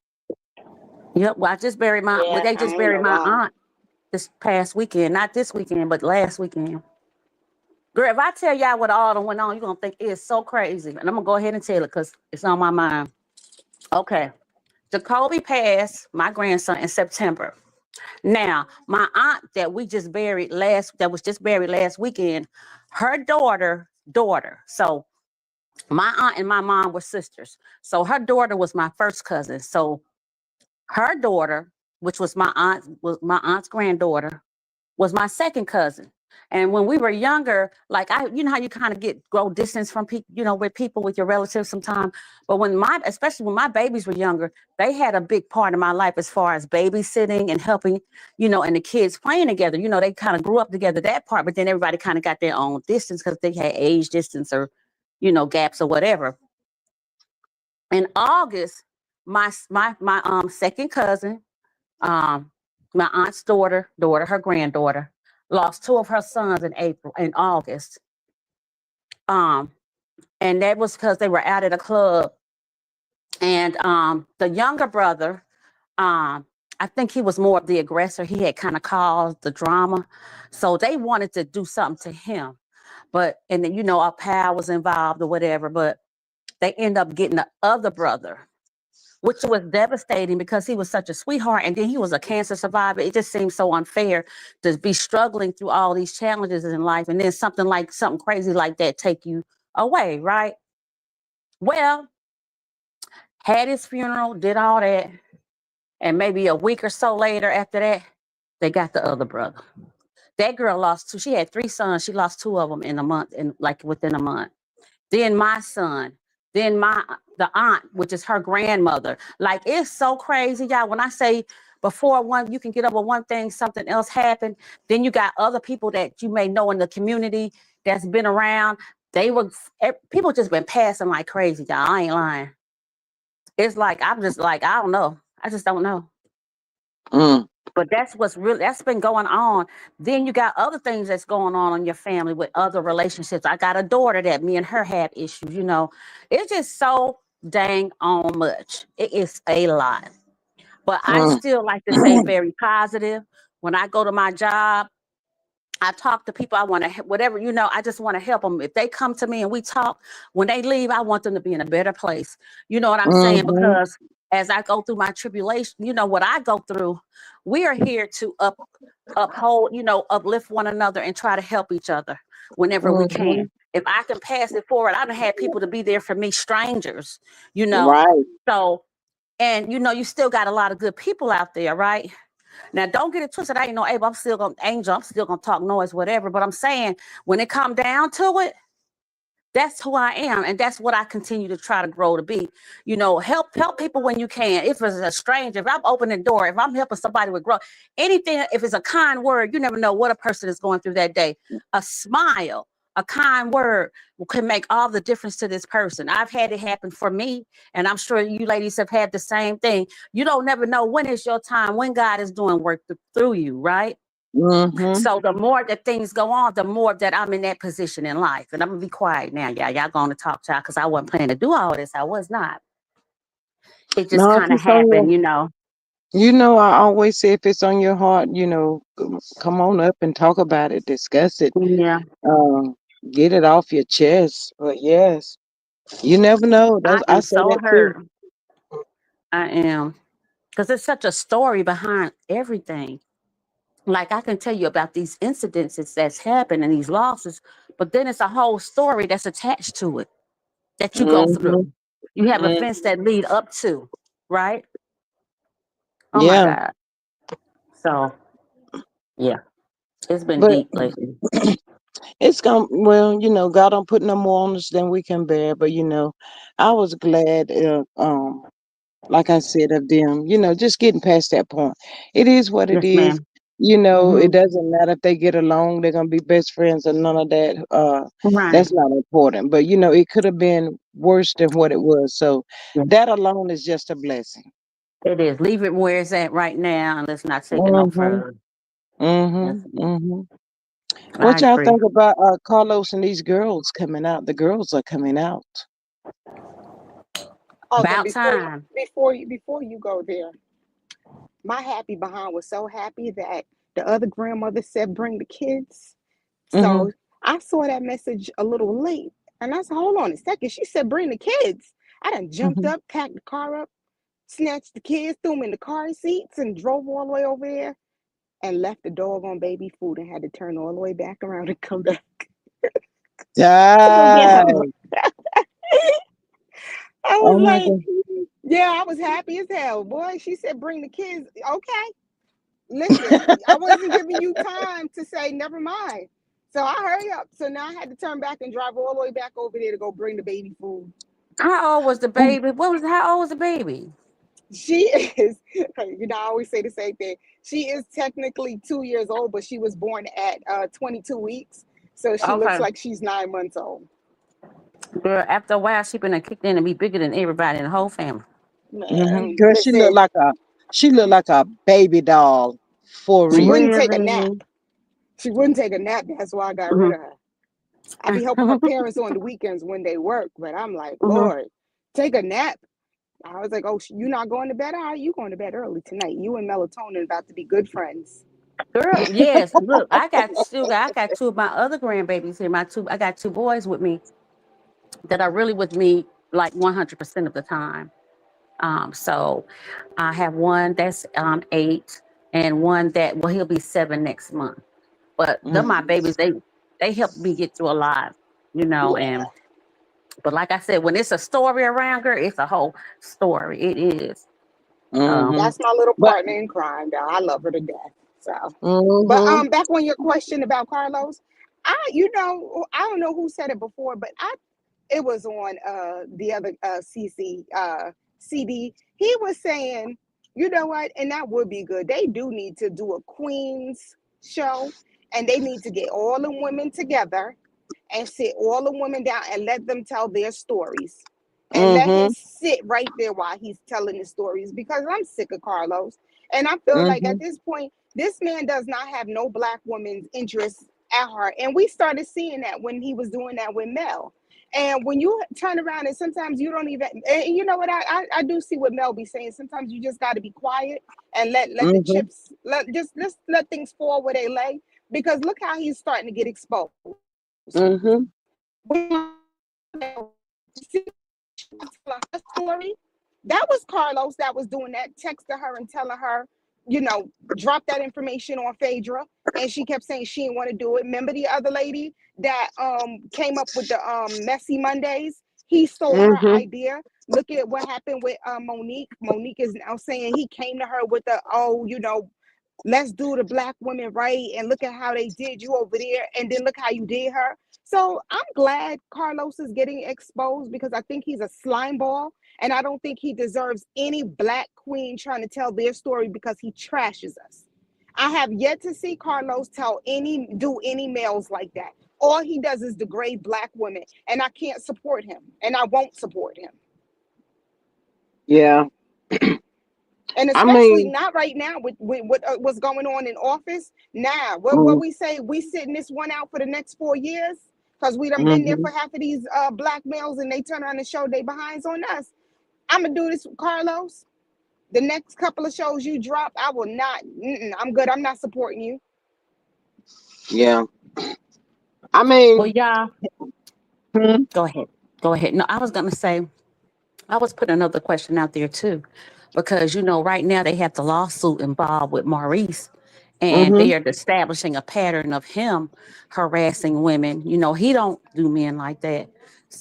Yep. Well, I just buried Yeah, they I just ain't buried gonna my lie. aunt this past weekend. Not this weekend, but last weekend. Girl, if I tell y'all what all that went on, you're gonna think it's so crazy. And I'm gonna go ahead and tell it because it's on my mind. Okay. Jacoby passed my grandson in September. Now, my aunt that was just buried last weekend, her daughter. So my aunt and my mom were sisters. So her daughter was my first cousin. So her daughter, which was my aunt's granddaughter, was my second cousin. And when we were younger, like you know how you kind of grow distance from people, with people, with your relatives sometimes. But especially when my babies were younger, they had a big part of my life as far as babysitting and helping, and the kids playing together. They kind of grew up together, that part, but then everybody kind of got their own distance because they had age distance or, gaps or whatever. In August, my second cousin, um, my aunt's daughter, her granddaughter, lost two of her sons in August. Um, and that was because they were out at a club. And the younger brother, I think he was more of the aggressor. He had kind of caused the drama. So they wanted to do something to him. And then, our pal was involved or whatever, but they end up getting the other brother, which was devastating because he was such a sweetheart. And then he was a cancer survivor. It just seemed so unfair to be struggling through all these challenges in life. And then something crazy like that take you away, right? Well, had his funeral, did all that. And maybe a week or so later after that, they got the other brother. That girl lost two. She had three sons. She lost two of them in a month, within a month. Then my son, then the aunt, which is her grandmother. Like, it's so crazy, y'all. When I say before you can get over one thing, something else happened. Then you got other people that you may know in the community that's been around. People just been passing like crazy, y'all. I ain't lying. It's like, I'm just like, I don't know. I just don't know. Mm. But that's been going on. Then you got other things that's going on in your family with other relationships. I got a daughter that me and her had issues, It's just so dang on much. It is a lot. But I Mm. still like to stay very positive. When I go to my job, I talk to people. I want to, whatever, I just want to help them. If they come to me and we talk, when they leave, I want them to be in a better place. You know what I'm saying? Mhm. Because as I go through my tribulation, what I go through, we are here to uphold, uplift one another and try to help each other whenever we can. Mhm. If I can pass it forward, I done had people to be there for me, strangers, you know. Right. So, and you still got a lot of good people out there, right? Now, don't get it twisted. I ain't no Abe. I'm still gonna talk noise, whatever. But I'm saying, when it come down to it, that's who I am, and that's what I continue to try to grow to be. Help people when you can. If it's a stranger, if I'm opening the door, if I'm helping somebody with growth, anything. If it's a kind word, you never know what a person is going through that day. A smile, a kind word can make all the difference to this person. I've had it happen for me, and I'm sure you ladies have had the same thing. You don't never know when it's your time, when God is doing work through you, right? Mhm. So the more that things go on, the more that I'm in that position in life. And I'm gonna be quiet now, y'all. Y'all going to talk, y'all, because I wasn't planning to do all this. I was not. It just No, if kind of it's on happened, your, you know. I always say if it's on your heart, come on up and talk about it, discuss it, Yeah, um, get it off your chest. But yes, you never know. I I am say so that too. hurt. I am, because there's such a story behind everything. Like, I can tell you about these incidences that's happened and these losses, but then it's a whole story that's attached to it that you go through. Mhm. You have Mm. events that lead up to, right? Oh my Yeah, God. So yeah, it's been but deep lately. it's gonna. Well, God don't put no more on us than we can bear. But I was glad. Like I said, of them, just getting past that point. It is what it Yes, is. ma'am. It Hmm. doesn't matter if they get along, they're gonna be best friends or none of that. Right. That's not important. But it could have been worse than what it was. So Yeah, that alone is just a blessing. it is. Leave it where it's at right now, and let's not take it no Mm-hmm. further. Yes, Mm-hmm. ma'am. Mm-hmm. I What y'all agree. think about Carlos and these girls coming out? The girls are coming out. Oh, then About time. before you go there, my happy behind was so happy that the other grandmother said bring the kids. Mm-hmm. So I saw that message a little late, and I said, hold on a second. She said bring the kids. I done jumped Mm-hmm. up, packed the car up, snatched the kids, threw them in the car seats, and drove all the way over there. and left the dog on baby food and had to turn all the way back around and come back. Yeah. Dang. I was Oh my like, God. yeah, I was happy as hell. Boy, she said, bring the kids. Okay. Listen, I wasn't giving you time to say, never mind. So I hurry up. So now I had to turn back and drive all the way back over there to go bring the baby food. How old was the baby? How old was the baby? She is, I always say the same thing. She is technically 2 years old, but she was born at 22 weeks. So she looks Okay. like she's 9 months old. Girl, after a while, she been kicked in and be bigger than everybody in the whole family. Man, Girl, listen, she looked like a baby doll for she real. wouldn't take a nap. Really? She wouldn't take a nap. That's why I got rid Hmm. of her. I be helping her parents on the weekends when they work, but I'm like, Hmm. Lord, take a nap. I was like, oh, you not going to bed? How are you going to bed early tonight? You and melatonin about to be good friends. Girl, yes. Look, I got two of my other grandbabies here. I got two boys with me that are really with me like 100% of the time. So I have one that's 8 and one that well he'll be 7 next month. But they're my Mhm. babies. They help me get through a lot, Yeah. and but like I said, when it's a story around her, it's a whole story. It is. Um, Mhm. That's my little But partner in crime, though. I love her to death. So, but mhm. back on your question about Carlos, I don't know who said it before, but it was on the other CC CD. He was saying, you know what, and that would be good. They do need to do a Queens show, and they need to get all the women together and sit all the women down and let them tell their stories and let him Mhm. sit right there while he's telling the stories because I'm sick of Carlos. And I feel like at Mhm. this point, this man does not have no black woman's interests at heart. And we started seeing that when he was doing that with Mel. And when you turn around and sometimes you don't even, and you know what, I do see what Mel be saying. Sometimes you just got to be quiet and let the Mhm. chips, let's let things fall where they lay. Because look how he's starting to get exposed. Mhm. Her story, that was Carlos that was doing that, texting her and telling her, drop that information on Phaedra. And she kept saying she didn't want to do it. Remember the other lady that came up with the messy Mondays? He stole her Mhm. idea. Look at what happened with Monique. Monique is now saying he came to her with the, oh, let's do the black women right and look at how they did you over there and then look how you did her. So I'm glad Carlos is getting exposed because I think he's a slime ball and I don't think he deserves any black queen trying to tell their story because he trashes us. I have yet to see Carlos do any males like that. All he does is degrade black women and I can't support him and I won't support him. Yeah. And I especially mean, not right now with what's going on in office. Now, what mm, we say, we sitting this one out for the next 4 years because we done been there mhm. for half of these black males and they turn around and show they behinds on us. I'm gonna do this, Carlos. The next couple of shows you drop, I will not. I'm good. I'm not supporting you. Yeah. I well, mean, y'all, mhm. go ahead. Go ahead. No, I was gonna say I was putting another question out there too, because right now they have the lawsuit involved with Maurice, and Mhm. they are establishing a pattern of him harassing women. He don't do men like that.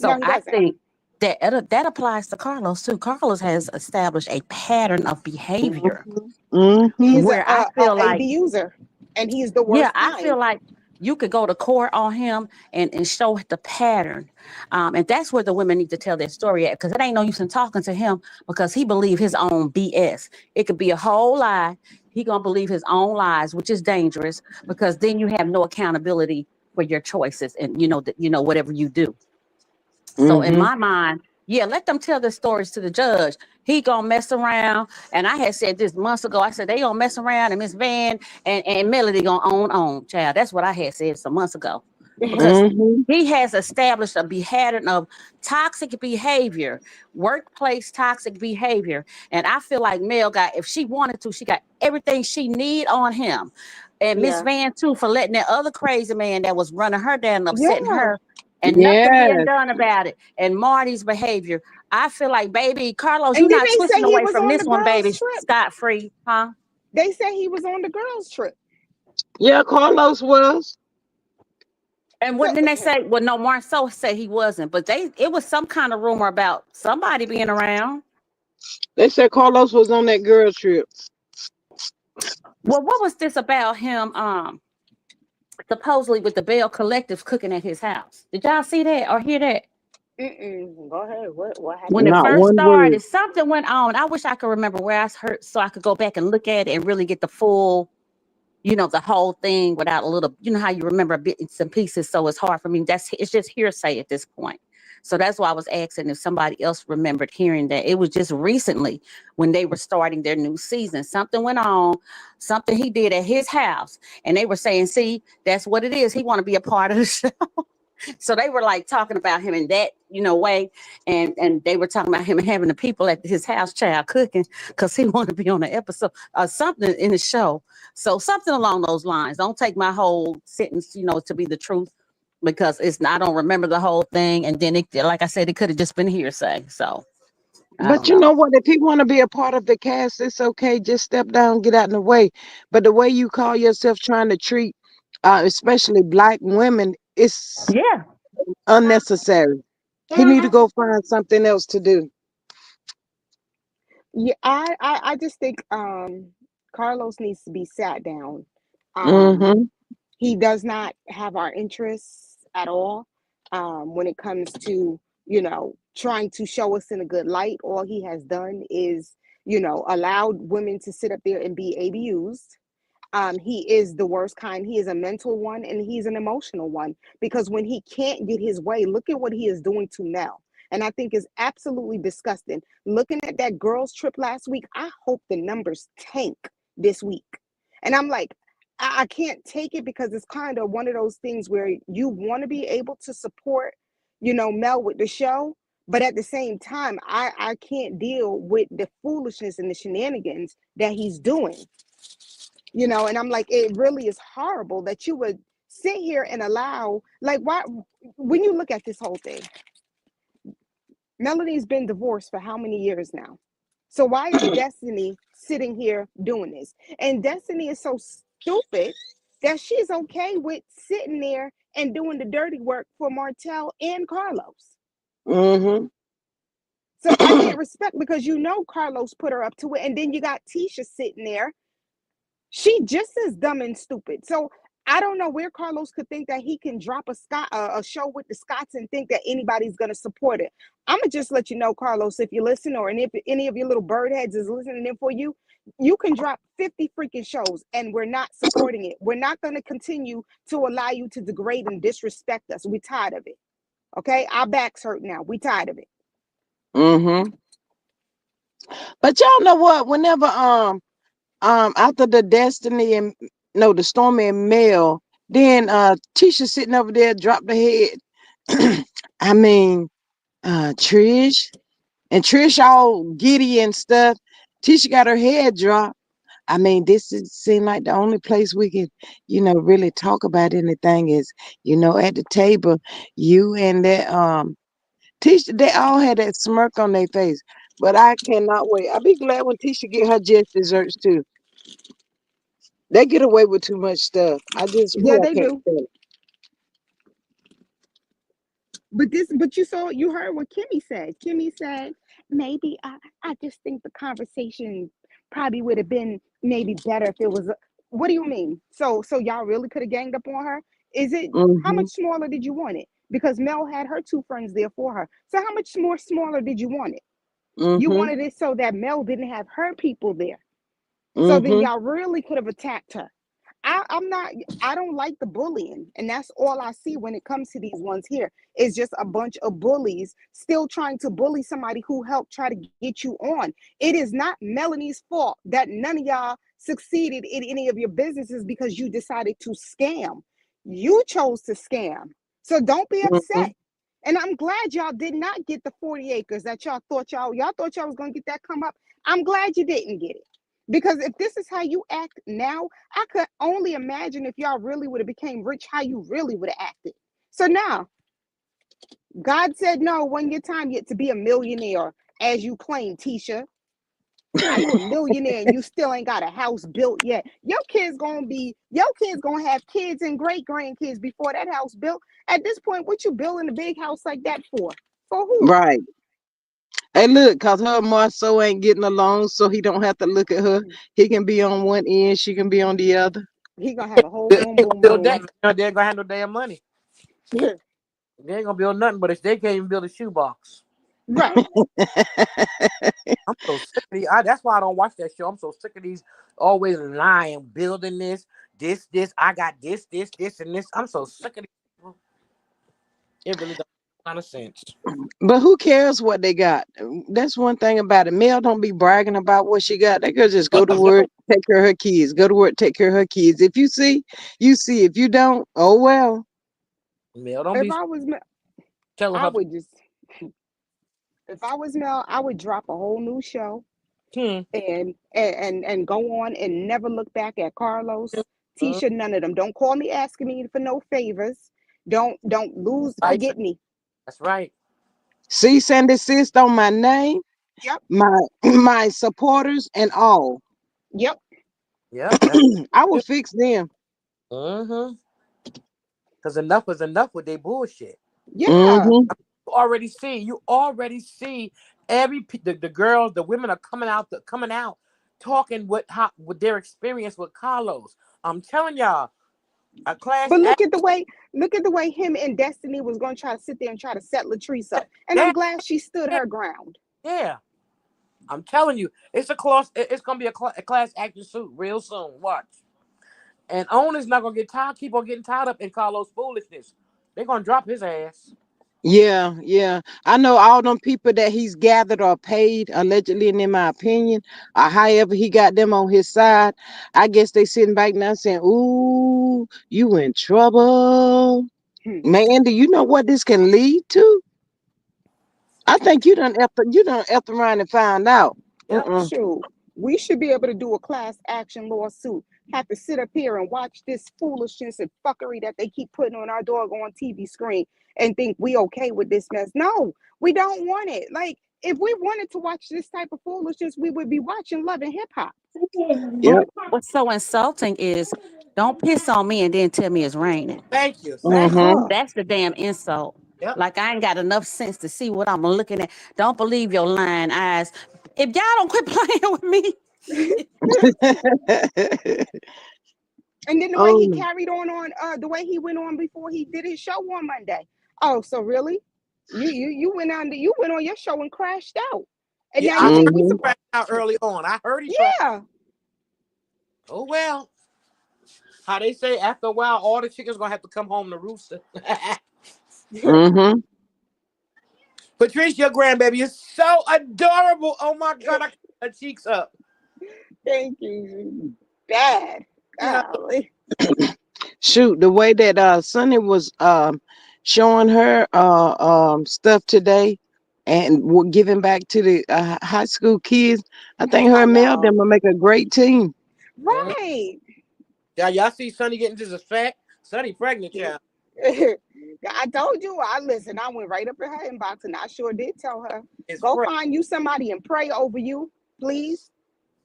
No, So he I doesn't. think that applies to Carlos too. Carlos has established a pattern of behavior Mhm. Mhm. He's where I feel a like abuser, and he's the yeah, worst I feel kind. like you could go to court on him and show the pattern. And that's where the women need to tell their story at because it ain't no use in talking to him because he believe his own BS. It could be a whole lie. He gonna believe his own lies, which is dangerous because then you have no accountability for your choices and whatever you do. So in Mhm. my mind, yeah, let them tell their stories to the judge. He gonna mess around, and I had said this months ago. I said they gonna mess around, and Miss Van and Melody gonna own, child. That's what I had said some months ago, because Mhm. he has established a pattern of toxic behavior, workplace toxic behavior, and I feel like Mel got, if she wanted to, she got everything she need on him, and Miss Yeah, Van too for letting that other crazy man that was running her down and upsetting yeah. her and nothing being Yes. done about it. And Marty's behavior. I feel like, baby, Carlos, And you're then not they say twisting he away was from on this the one, girls' baby, trip. scot free, huh? They say he was on the girls' trip. Yeah, Carlos was. And So what did they say? Well, no, Marceau said he wasn't, but it was some kind of rumor about somebody being around. They said Carlos was on that girl trip. Well, what was this about him? Supposedly with the Bell Collectives cooking at his house. Did y'all see that or hear that? go ahead. What When happened it with Not that? first one word. started, something went on. I wish I could remember where I heard so I could go back and look at it and really get the full, the whole thing without a little, how you remember bits and pieces. So it's hard for me. It's just hearsay at this point. So that's why I was asking if somebody else remembered hearing that. It was just recently when they were starting their new season. Something went on, something he did at his house, and they were saying, "See, that's what it is. He want to be a part of the show." So they were like talking about him in that way, and they were talking about him having the people at his house child cooking because he wanted to be on the episode or something in the show. So something along those lines. Don't take my whole sentence to be the truth, because I don't remember the whole thing, and then like I said, it could have just been hearsay. So I But don't you know. know what? If he want to be a part of the cast, it's okay. Just step down, get out in the way. But the way you call yourself trying to treat, especially black women, it's Yeah. unnecessary. He need to go find something else to do. Yeah, I just think Carlos needs to be sat down. Um, Mm-hmm. he does not have our interests at all when it comes to trying to show us in a good light. All he has done is allowed women to sit up there and be abused. He is the worst kind. He is a mental one and he's an emotional one, because when he can't get his way, look at what he is doing to Mel. And I think is absolutely disgusting. Looking at that girls' trip last week, I hope the numbers tank this week. And I'm like, I can't take it, because it's kind of one of those things where you want to be able to support, Mel with the show. But at the same time, I can't deal with the foolishness and the shenanigans that he's doing. And I'm like, it really is horrible that you would sit here and allow, like, why, when you look at this whole thing, Melanie's been divorced for how many years now? So why is Destiny sitting here doing this? And Destiny is so stupid that she's okay with sitting there and doing the dirty work for Martell and Carlos. Mm-hmm. So I can't respect, because Carlos put her up to it, and then you got Tisha sitting there. She just as dumb and stupid. So I don't know where Carlos could think that he can drop a show with the Scots and think that anybody's going to support it. I'm going to just let you know, Carlos, if you listen, or if any of your little bird heads is listening in for you, you can drop 50 freaking shows and we're not supporting it. We're not going to continue to allow you to degrade and disrespect us. We're tired of it. Okay? Our backs hurt now. We tired of it. Mm-hmm. But y'all know what? Whenever after the Destiny and no the Stormy and Mel, then Tisha sitting over there dropped her head. I mean, Trish and Trish all giddy and stuff. Tisha got her head dropped. I mean, this is seem like the only place we can, really talk about anything is, at the table, you and that Tisha, they all had that smirk on their face. But I cannot wait. I'll be glad when Tisha get her just desserts too. They get away with too much stuff. Yeah, I they can't do. stand But you heard what Kimmy said. Kimmy said maybe I just think the conversation probably would have been maybe better if it was. What do you mean? So y'all really could have ganged up on her? Is it it. how Mm-hmm. much smaller did you want it? Because Mel had her two friends there for her. So how much more smaller did you want it? You Mm-hmm. wanted it so that Mel didn't have her people there. So then Mm-hmm. y'all really could have attacked her. I'm not, I don't like the bullying. And that's all I see when it comes to these ones here. It's just a bunch of bullies still trying to bully somebody who helped try to get you on. It is not Melanie's fault that none of y'all succeeded in any of your businesses because you decided to scam. You chose to scam. So don't be Mm-hmm. upset. And I'm glad y'all did not get the 40 acres that y'all thought y'all was going to get that come up. I'm glad you didn't get it. Because if this is how you act now, I could only imagine if y'all really would have became rich, how you really would have acted. So now, God said no, wasn't your time yet to be a millionaire, as you claim, Tisha. How you a millionaire and you still ain't got a house built yet? Your kids gonna have kids and great grandkids before that house built. At this point, what you building a big house like that for? For who? Right. Hey, look, cause her and Marceau ain't getting along, so he don't have to look at her. He can be on one end, she can be on the other. He gonna have a whole They boom ain't gonna boom build that. room. They ain't gonna have no damn money. They ain't gonna build nothing, but if they can't even build a shoebox. Right. I'm so sick of these. That's why I don't watch that show. I'm so sick of these always lying, building this. I got this, and this. I'm so sick of these people. It really doesn't make kind of sense. But who cares what they got? That's one thing about it. Mel don't be bragging about what she got. That girl just go to work, No, take care of her kids. Go to work, take care of her kids. If you see, you see. If you don't, oh well. Mel, don't If be I was telling I her. would just if I was Mel, I would drop a whole new show Hmm. and go on and never look back at Carlos, Tisha, none of them. Don't call me asking me for no favors. Don't lose Right. forget me. That's right. Cease and desist on my name, Yep. my my supporters, and all. Yep. Yep. That's I will it. fix them. Mm-hmm. Because enough is enough with their bullshit. Yeah. Mm-hmm. You already see the girls, the women are coming out talking with their experience with Carlos. I'm telling y'all, a class But act look at the way him and Destiny was gonna try to sit there and try to set Latrice up. And I'm that glad she stood yeah, her ground. yeah. I'm telling you, it's gonna be a class action suit real soon. Watch. And owners not gonna keep on getting tied up in Carlos foolishness. They're gonna drop his ass. Yeah, yeah. I know all them people that he's gathered or paid, allegedly, and in my opinion, or however he got them on his side. I guess they sitting back now saying, "Ooh, you in trouble, Hmm. man." Do you know what this can lead to? I think you done around and found out. Yep. Shoot, we should be able to do a class action lawsuit. Have to sit up here and watch this foolishness and fuckery that they keep putting on our doggone TV screen and think we okay with this mess. No, we don't want it. Like, if we wanted to watch this type of foolishness, we would be watching Love and Hip Hop. Yep. What's so insulting is don't piss on me and then tell me it's raining. Thank you. Thank you. Mm-hmm. Oh, That's the damn insult. Yep. Like I ain't got enough sense to see what I'm looking at. Don't believe your lying eyes. If y'all don't quit playing with me, and then the way he Oh, carried on the way he went on before he did his show on Monday. Oh, so really? You went on your show and crashed out. And Yeah, now I you heard think we mm-hmm. he surprised? crashed out early on. I heard he crashed. Yeah. Oh well. How they say after a while, all the chickens gonna have to come home to rooster. Mm-hmm. Patrice, your grandbaby is so adorable. Oh my god, I cut her cheeks up. Thank you. Bad. You know, Golly. Shoot, the way that Sonny was showing her stuff today and giving back to the high school kids, I think her I and Mel know. them will make a great team. mhm. Right. Yeah, y'all see Sonny getting to the fat. Sonny pregnant, child. I told you. I went right up in her inbox and I sure did tell her, Is go pregnant. find you somebody and pray over you, please.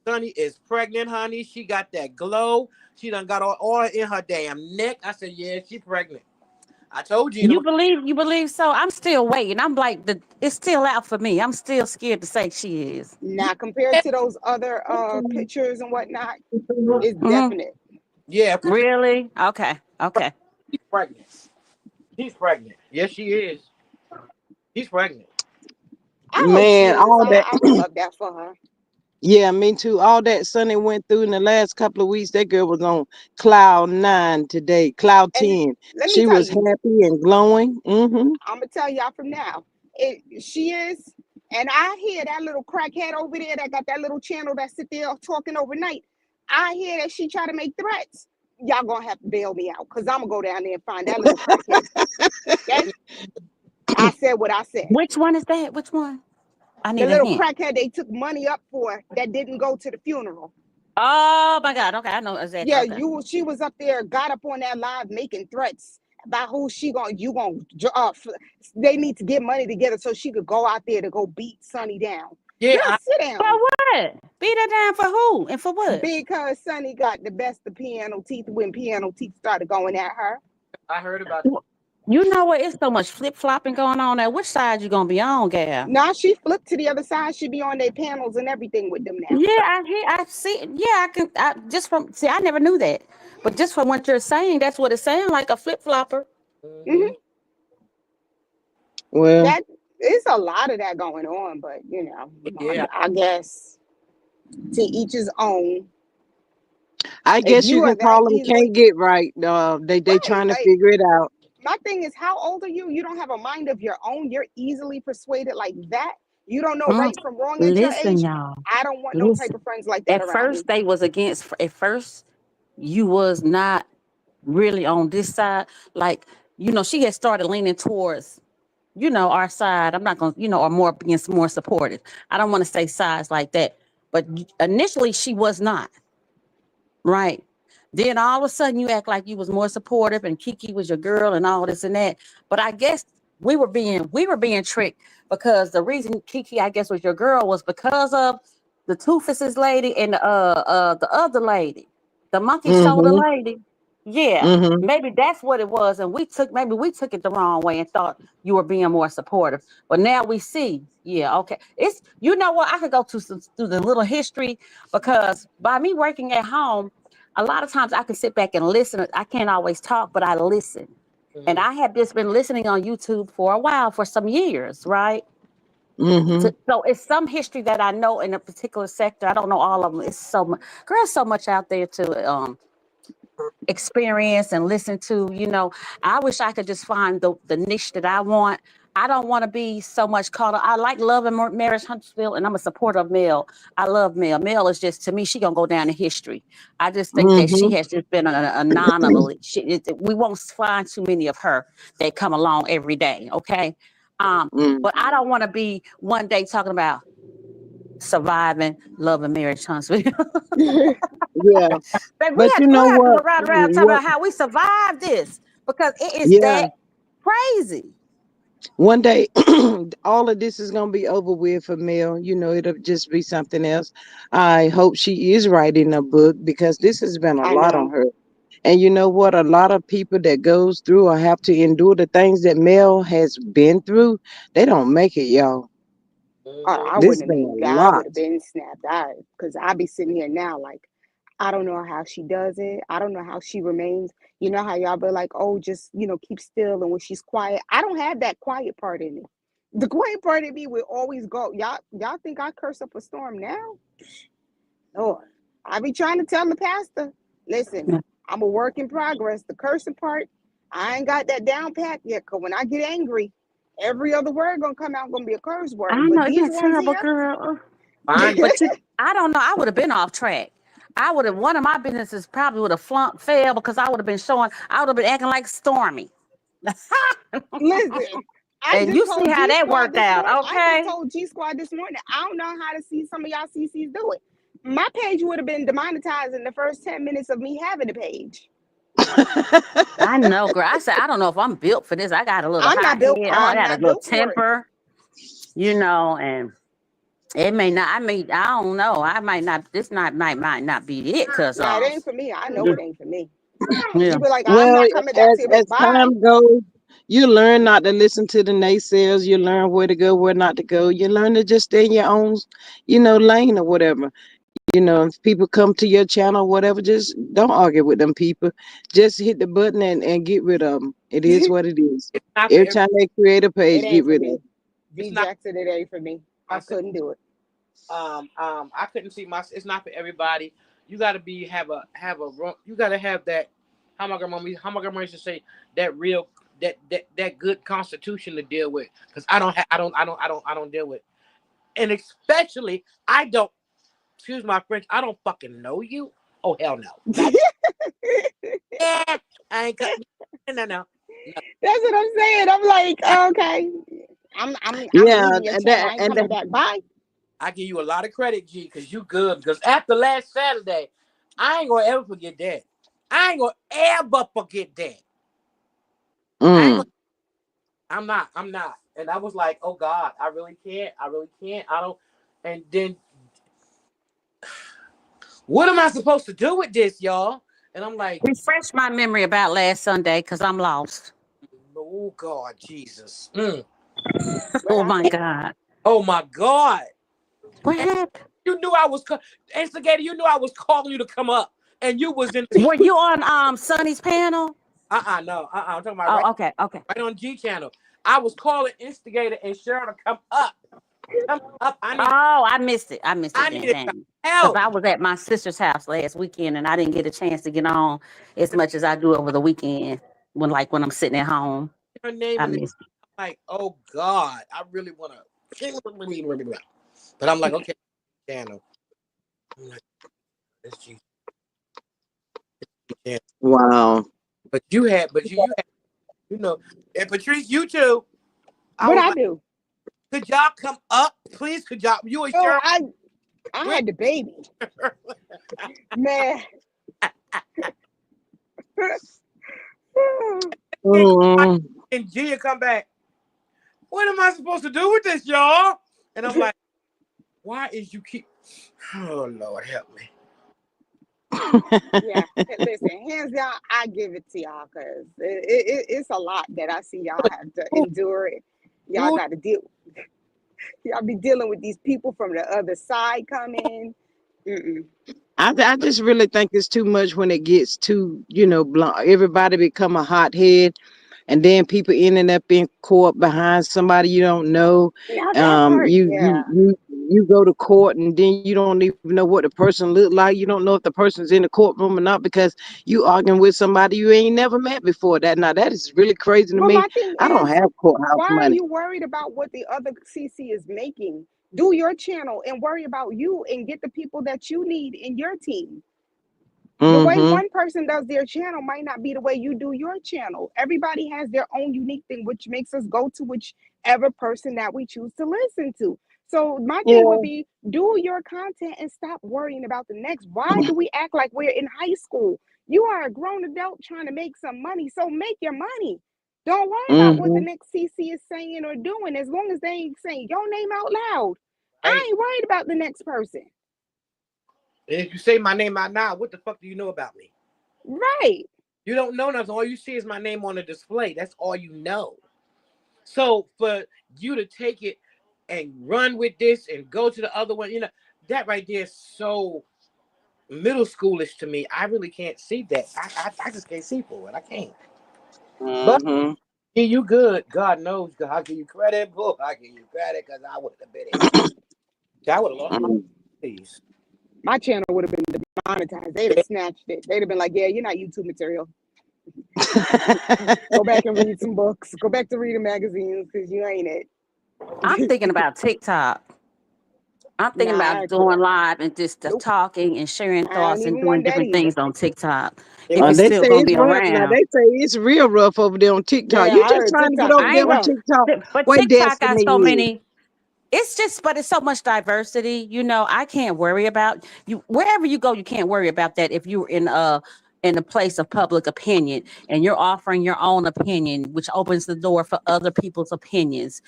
Sonny is pregnant, honey. She got that glow. She done got all in her damn neck. I said, yeah, she pregnant. I told you. you believe so. I'm still waiting. I'm like it's still out for me. I'm still scared to say she is. Now compared to those other pictures and whatnot, it's Hmm. definite. Yeah, Patrice, Really? Okay. Okay. she's pregnant. She's pregnant. Yes, she is. She's pregnant. I hope she Man, is. all that. I would love that for her. Yeah, me too. All that Sonny went through in the last couple of weeks, that girl was on cloud nine today, cloud And 10. let me She tell was you, happy and glowing. Mm-hmm. I'm gonna tell y'all from now. She is, and I hear that little crackhead over there that got that little channel that sit there talking overnight. I hear that she try to make threats. Y'all gonna have to bail me out because I'm gonna go down there and find that little crackhead. Okay? I said what I said. Which one is that? Which one? I The need a little hint. crackhead they took money up for that didn't go to the funeral. Oh my God. Okay, I know exactly. Yeah, Okay. she was up there, got up on that live making threats about who she gonna you gonna they need to get money together so she could go out there to go beat Sonny down. Yeah, Girl, sit For down. what? Beat her down for who and for what? Because Sonny got the best of piano teeth when piano teeth started going at her. I heard about Wh- You know what? It's so much flip flopping going on there. Which side you gonna be on, gal? Now she flipped to the other side. She be on their panels and everything with them now. Yeah, I hear, I see. Yeah, I can. I just from see, I never knew that, but just from what you're saying, that's what it sounds like, a flip flopper. it. Hmm. Well, That it's a lot of that going on, but you know, Yeah. I guess to each his own. I If guess you you are can that call them easily can't get right. They right, trying to like figure it out. my thing is, how old are you? You don't have a mind of your own. You're easily persuaded like that. You don't know Mm. right from wrong at your Listen, age. y'all. I don't want no type Listen. of friends like that At around me. first, they was against. At first, you was not really on this side. Like, she had started leaning towards, our side. I'm not gonna, or more being more supportive. I don't want to say sides like that, but initially she was not. Right. Then all of a sudden you act like you was more supportive and Kiki was your girl and all this and that. But I guess we were being tricked, because the reason Kiki, I guess, was your girl was because of the Two Faces lady and the other lady, the monkey shoulder Mm-hmm. lady. Yeah. Mm-hmm. Maybe that's what it was. And we took it the wrong way and thought you were being more supportive. But now we see, yeah, okay. It's, what, I could go to some through the little history, because by me working at home, a lot of times I can sit back and listen. I can't always talk, but I listen. And Mhm. I have just been listening on YouTube for a while, for some years, right? Mm-hmm. So it's some history that I know in a particular sector. I don't know all of them. It's so much, girl, so much out there to experience and listen to. I wish I could just find the niche that I want. I don't want to be so much caught up. I like Love and Marriage Huntsville, and I'm a supporter of Mel. I love Mel. Mel is just, to me, she gonna go down in history. I just think that she Mm-hmm. has just been an anomaly. We won't find too many of her that come along every day. Okay, Mm. but I don't want to be one day talking about surviving Love and Marriage Huntsville. Yeah. Babe, we But have you to go know have to go what? around talking What? about how we survived this, because it is Yeah. that crazy. One day, all of this is gonna be over with for Mel. It'll just be something else. I hope she is writing a book, because this has been a I lot on know. her. And you know what? A lot of people that goes through or have to endure the things that Mel has been through, they don't make it, y'all. Mhm. I This has wouldn't have been made a that. I lot. would have been snapped out because I'd be sitting here now like, I don't know how she does it. I don't know how she remains. You know how y'all be like, oh, just keep still. And when she's quiet, I don't have that quiet part in me. The quiet part in me will always go. Y'all think I curse up a storm now? Lord, I be trying to tell the pastor, listen, I'm a work in progress. The cursing part, I ain't got that down pat yet. Cause when I get angry, every other word gonna come out gonna be a curse word. I know, But isn't these that ones terrible, here, girl? Find it. But I don't know. I would have been off track. I would have, one of my businesses probably would have flunked, failed, because I would have been showing. I would have been acting like Stormy. listen, I And just you see told how G that Squad worked this out, morning. I just okay? told G Squad this morning. I don't know how to see some of y'all CCs do it. My page would have been demonetized in the first 10 minutes of me having a page. I know, girl. I said, I don't know if I'm built for this. I got a little I'm hot not built. head. I I'm got a not little built for it. temper, and it may not. I don't know. I might not. This not might not be it. Cause Yeah, it ain't for me. I know it ain't for me. yeah. You be like, I'm Well, not coming back to you. But as bye. time goes, you learn not to listen to the naysayers. You learn where to go, where not to go. You learn to just stay in your own, lane or whatever. If people come to your channel, whatever, just don't argue with them people. Just hit the button and get rid of them. It is what it is. It's not for Every every. time they create a It page, get ain't for rid of me. it. It's not. Rejected. It ain't for me. I I said. couldn't do it. I couldn't see my. It's not for everybody. You got to have a You got to have that. How my grandma used to say, that real, that good constitution to deal with. Because I don't deal with. And especially, I don't. Excuse my French. I don't fucking know you. Oh hell no. Not yeah. I ain't cut. No, no, no. That's what I'm saying. I'm like, okay, I'm Yeah, leaving your and channel. that I ain't and that, coming back. Bye. I give you a lot of credit, G, because you good. Because after last Saturday, I ain't gonna ever forget that. I ain't gonna ever forget that. I ain't mm, gonna, I'm not. And I was like, oh God, I really can't. I really can't. I don't. And then what am I supposed to do with this, y'all? And I'm like, Refresh my memory about last Sunday because I'm lost. oh God, Jesus. What Oh my happened? God. Oh my God. What And happened? you knew I was instigator, you knew I was calling you to come up. And you was in the Were you on Sonny's panel? no. I'm talking about Oh, okay, okay. right on G channel. I was calling instigator and Cheryl to come up. Come up. Oh, I missed it. I missed I it then, needed some dang. Because help. I was at my sister's house last weekend and I didn't get a chance to get on as much as I do over the weekend when I'm sitting at home. Her name I in the missed it. like, oh God, I really wanna but I'm like, okay, channel. I'm like, this G channel. Wow. But you had, and Patrice, you too. I What was I like, do? could y'all come up, please? Could y'all? You and Oh, Cheryl, I we're had the baby, man. getting quiet, Mm. and Gia come back. What am I supposed to do with this, y'all? And I'm like, why is you keep? Oh Lord, help me. Yeah, listen, hands down, I give it to y'all because it's a lot that I see y'all have to Who, endure. It. Y'all who, got to deal. Y'all be dealing with these people from the other side coming. Mm-mm. I just really think it's too much when it gets too, everybody become a hothead, and then people ending up in court behind somebody you don't know. Now that part, You yeah. you you you go to court and then you don't even know what the person look like. You don't know if the person's in the courtroom or not because you arguing with somebody you ain't never met before. That is really crazy to But me. my thing I don't is, have courthouse why are money. you worried about what the other CC is making? Do your channel and worry about you and get the people that you need in your team. The way Mm-hmm. one person does their channel might not be the way you do your channel. Everybody has their own unique thing, which makes us go to whichever person that we choose to listen to. So my thing would Yeah. be do your content and stop worrying about the next. Why do we act like we're in high school? You are a grown adult trying to make some money, so make your money. Don't worry about what the Mm-hmm. next CC is saying or doing, as long as they ain't saying your name out loud. I right? ain't worried about the next person. And if you say my name out now, what the fuck do you know about me? Right. You don't know nothing. All you see is my name on the display. That's all you know. So for you to take it and run with this and go to the other one, that right there is so middle schoolish to me. I really can't see that. I just can't see for it. I can't. But Mm-hmm. yeah, you good. God knows. God, I give you credit, boy. I give you credit because I would have been in. I would have lost my please. My channel would have been demonetized. They'd have snatched it. They'd have been like, yeah, you're not YouTube material. Go back and read some books. Go back to reading magazines because you ain't I'm it. thinking about TikTok. I'm thinking Nah, about I doing quit. live and just Nope. talking and sharing I don't thoughts and even doing want that different either. things on TikTok It if was it's They still say gonna it's be rough now. around. They say it's real rough over there on TikTok. Yeah, You I just heard trying to get TikTok over is I there on ain't, rough. TikTok. but Where TikTok got so Destiny is. many. But it's so much diversity. I can't worry about you wherever you go. You can't worry about that if you're in a place of public opinion and you're offering your own opinion, which opens the door for other people's opinions.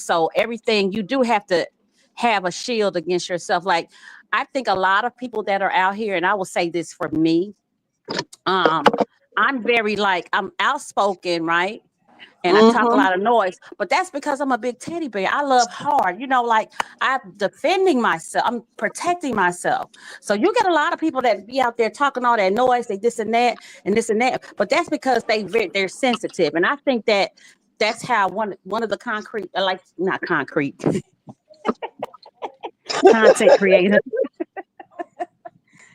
So everything you do have to have a shield against yourself. Like I think a lot of people that are out here, and I will say this for me, um, I'm very like I'm outspoken, right? And I talk a Mm-hmm. lot of noise, but that's because I'm a big teddy bear. I love hard, like I'm defending myself, I'm protecting myself. So you get a lot of people that be out there talking all that noise, they this and that and this and that, but that's because they're sensitive. And I think that's how one of the concrete, like not concrete, content creator.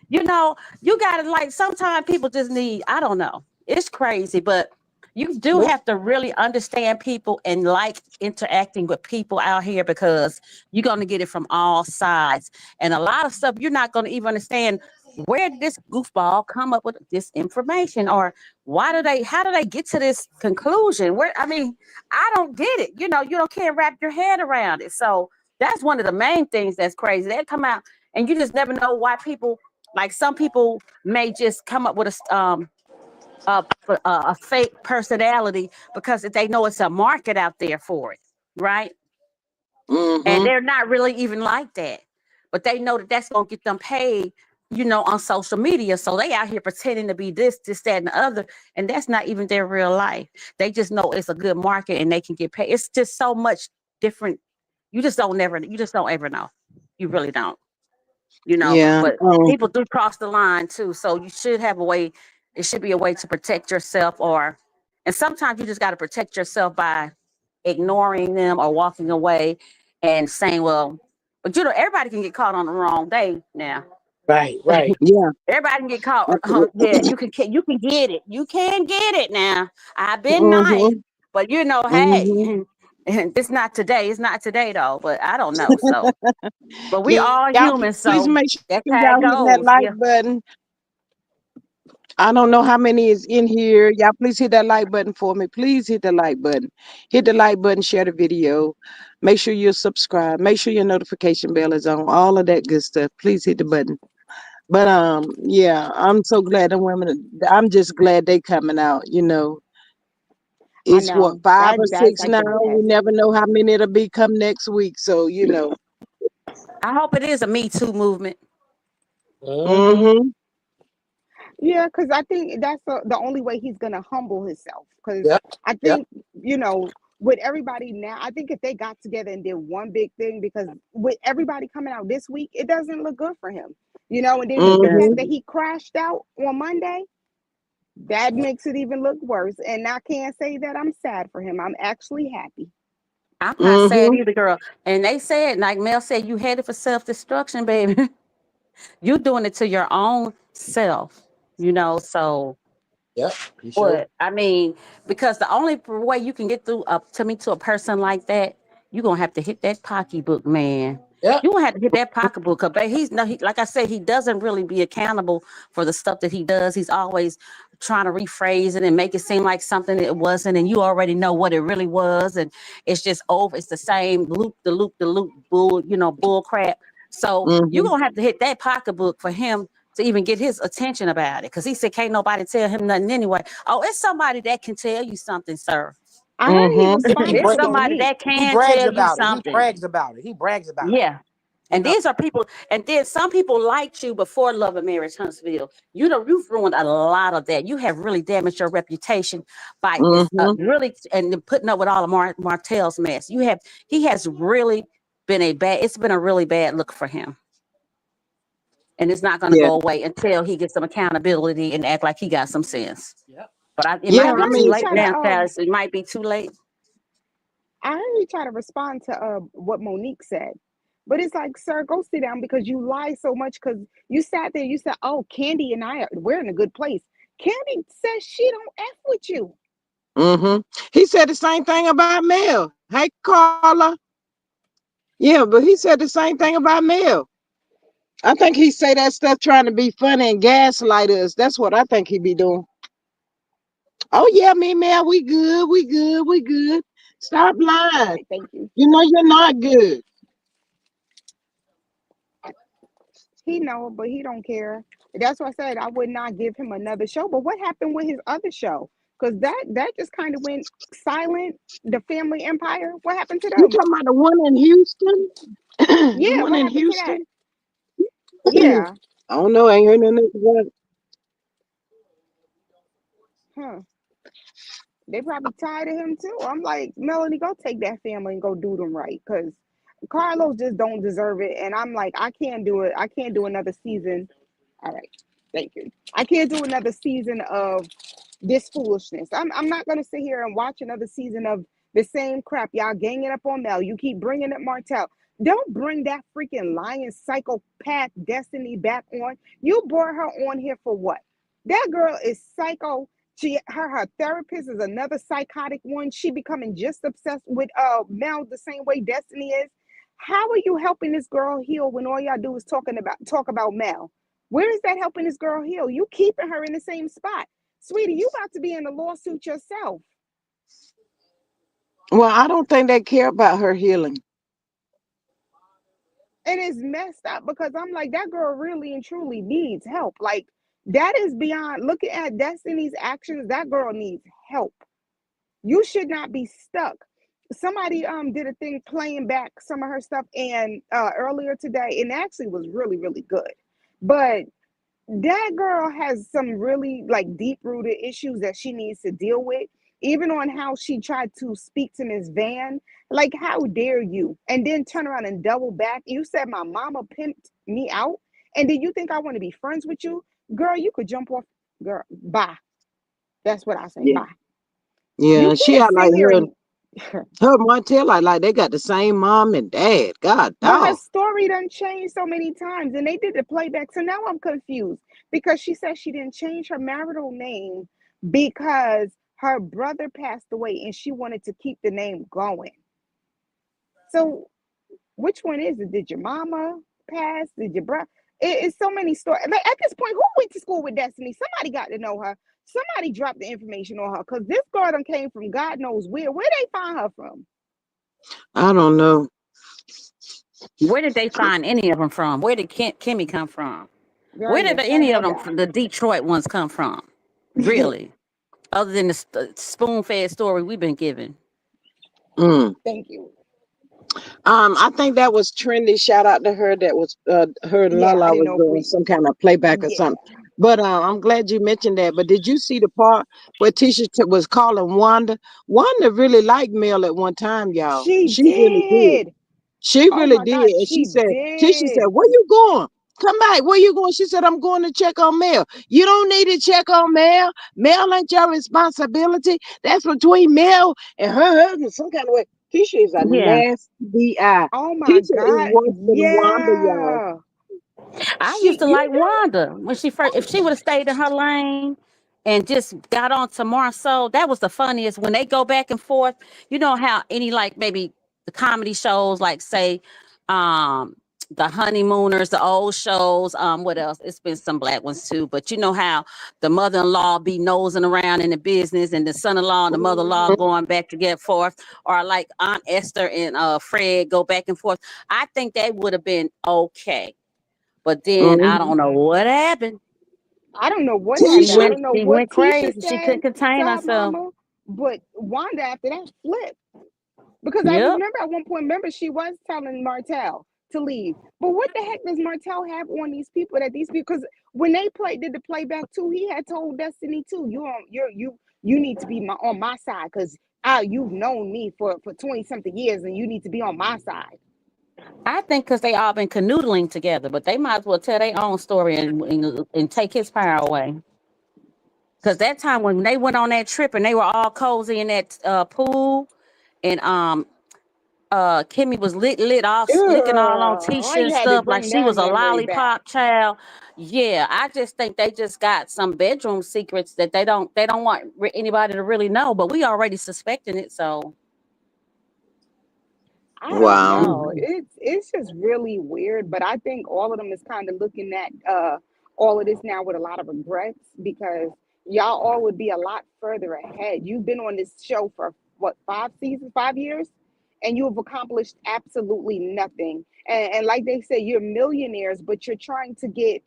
You gotta like sometimes people just need, I don't know. It's crazy, but you do Nope. have to really understand people and like interacting with people out here because you're gonna get it from all sides. And a lot of stuff you're not gonna even understand where did this goofball come up with this information or how do they get to this conclusion? I don't get it. Can't wrap your head around it. So that's one of the main things that's crazy. They come out and you just never know why people like some people may just come up with a fake personality because they know it's a market out there for it, right? And Mm-hmm. they're not really even like that. But they know that that's going to get them paid, on social media. So they out here pretending to be this, that, and the other. And that's not even their real life. They just know it's a good market and they can get paid. It's just so much different. You just don't ever know. You really don't, Yeah. but people do cross the line too. So you should have a way, it should be a way to protect yourself and sometimes you just got to protect yourself by ignoring them or walking away and saying, well, but everybody can get caught on the wrong day now. Right, right. Yeah. Everybody can get caught. Yeah, you can get it. You can get it now. I've been nice, Mm-hmm. but Mm-hmm. hey, it's not today. It's not today though. But I don't know. So, but we Yeah, all y'all human, please so make sure that's y'all how it hitting that goes. like Yeah, button. I don't know how many is in here. Y'all please hit that like button for me. Please hit the like button. Hit the like button, share the video. Make sure you're subscribed. Make sure your notification bell is on. All of that good stuff. Please hit the button. But yeah, I'm so glad the women. I'm just glad they coming out. I It's what know 5 or 6 that's like now. the We best. never know how many it'll be come next week. So I hope it is a Me Too movement. Mm-hmm. Mm-hmm. Yeah, because I think that's the only way he's gonna humble himself. Because Yep. I Yep. think with everybody now, I think if they got together and did one big thing, because with everybody coming out this week, it doesn't look good for him. And then the Yes. fact Mm-hmm. that he crashed out on Monday, that makes it even look worse. And I can't say that I'm sad for him. I'm actually happy. I'm not sad Mm-hmm. either, girl. And they said, like Mel said, you headed for self destruction, baby. You doing it to your own self, So Yep. He sure. what I mean, because the only way you can get through to a person like that, you're gonna have to hit that pocketbook, man. Yep. You gonna have to hit that pocketbook, because he's no, like I said, he doesn't really be accountable for the stuff that he does. He's always trying to rephrase it and make it seem like something it wasn't, and you already know what it really was, and it's just over. It's the same the loop, bull, bull crap. So you're Mm-hmm. gonna have to hit that pocketbook for him to even get his attention about it, because he said can't nobody tell him nothing anyway. Oh, it's somebody that can tell you something, sir. I heard he Mm-hmm. He responded It's to bra- somebody Monique. that he can brags tell you about it. He something. brags about it. He brags about it. Yeah. You And know. these are people, and then some people liked you before Love and Marriage Huntsville. You've ruined a lot of that. You have really damaged your reputation by this, Mm-hmm. really, and then putting up with all of Martell's mess. He has really it's been a really bad look for him. And it's not going to Yeah. go away until he gets some accountability and act like he got some sense. Yep. But it Yeah. I might be I heard too mean, he late tried to now, Taz. It might be too late. I heard he tried to respond to what Monique said. But it's like, sir, go sit down because you lie so much because you sat there, you said, oh, Candy and we're in a good place. Candy says she don't F with you. mm-hmm. He said the same thing about Mel. Hey, Carla. Yeah, but he said the same thing about Mel. I think he say that stuff trying to be funny and gaslight us. That's what I think he be doing. Oh yeah, me and Mel, we good, we good, we good. Stop lying. Okay, thank you. You know you're not good. He know, but he don't care. That's why I said I would not give him another show. But what happened with his other show? Because that just kind of went silent. The Family Empire. What happened to You them? talking about the one in Houston? The Yeah, one what in happened to that? Houston? Yeah. I don't know. I ain't heard nothing about it. Huh. They probably tired of him too. I'm like, Melanie, go take that family and go do them right. Cause Carlos just don't deserve it. And I'm like, I can't do it. I can't do another season. All right. Thank you. I can't do another season of this foolishness. I'm not gonna sit here and watch another season of the same crap. Y'all ganging up on Mel. You keep bringing up Martell. Don't bring that freaking lying psychopath Destiny back on. You brought her on here for what? That girl is psycho. Her therapist is another psychotic one. She becoming just obsessed with Mel the same way Destiny is. How are you helping this girl heal when all y'all do is talk about Mel? Where is that helping this girl heal? You keeping her in the same spot. Sweetie, you about to be in a lawsuit yourself. Well, I don't think they care about her healing. And it's messed up because I'm like, that girl really and truly needs help. Like, that is beyond looking at Destiny's actions. That girl needs help. You should not be stuck. somebody did a thing playing back some of her stuff and earlier today, and actually was really really good. But that girl has some really like deep rooted issues that she needs to deal with. Even on how she tried to speak to Miss Van, like how dare you? And then turn around and double back. You said my mama pimped me out, and then you think I want to be friends with you, girl? You could jump off, girl. Bye. That's what I say. Yeah, Bye. You yeah. She can't had sit like here her and her Montel like they got the same mom and dad. God but her dog. story done changed so many times, and they did the playback. So now I'm confused because she said she didn't change her marital name because her brother passed away and she wanted to keep the name going. So which one is it? Did your mama pass? Did your brother? It's so many stories. Like at this point, who went to school with Destiny? Somebody got to know her. Somebody dropped the information on her because this girl done came from God knows where. Where they find her from? I don't know. Where did they find any of them from? Where did Kimmy come from? Girl, Where did you shut any her of them, down. the Detroit ones, come from? Really? Other than the spoon fed story we've been given. Mm. Thank you. I think that was trendy. Shout out to her. That was her and Yeah, I Lala didn't was know if doing we. some kind of playback or Yeah, something. But I'm glad you mentioned that. But did you see the part where Tisha was calling Wanda? Wanda really liked Mel at one time, y'all. she She really did. did. She Oh really my did. God, And she she said, Tisha said, did. where you going? Come back. Where you going? She said, I'm going to check on Mel. You don't need to check on Mel. Mel ain't your responsibility. That's between Mel and her husband some kind of way. Tisha is a Yeah. nasty eye. Oh my Tisha is God, worse than Wanda, y'all. yeah. I used She, to you like Wanda when she first. If she would have stayed in her lane and just got on to Marceau, that was the funniest. When they go back and forth, you know how any like maybe the comedy shows, like say, um, the Honeymooners, the old shows. What else? It's been some black ones too, but you know how the mother-in-law be nosing around in the business, and the son-in-law and the mother-in-law Mhm, going back to get forth, or like Aunt Esther and Fred go back and forth. I think that would have been okay, but then I mhm. don't know what happened. I don't know what She happened. Tisha, I went don't know she what went Tisha crazy. She said couldn't contain to her herself. mama, but Wanda after that flipped. Because I Yep. remember at one point, remember she was telling Martell to leave. But what the heck does Martell have on these people that these people? Because when they did the playback too, he had told Destiny too, you need to be on my side because you've known me for 20 something years and you need to be on my side. I think because they all been canoodling together, but they might as well tell their own story and take his power away. Because that time when they went on that trip and they were all cozy in that pool, and Kimmy was lit off, licking all on Ugh, why Tisha you and had to stuff like bring she that was a memory back? lollipop child. Yeah, I just think they just got some bedroom secrets that they don't want anybody to really know, but we already suspecting it. So I don't wow. know. It's just really weird, but I think all of them is kind of looking at all of this now with a lot of regrets because y'all all would be a lot further ahead. You've been on this show for what, 5 seasons, 5 years, and you have accomplished absolutely nothing. And like they say, you're millionaires, but you're trying to get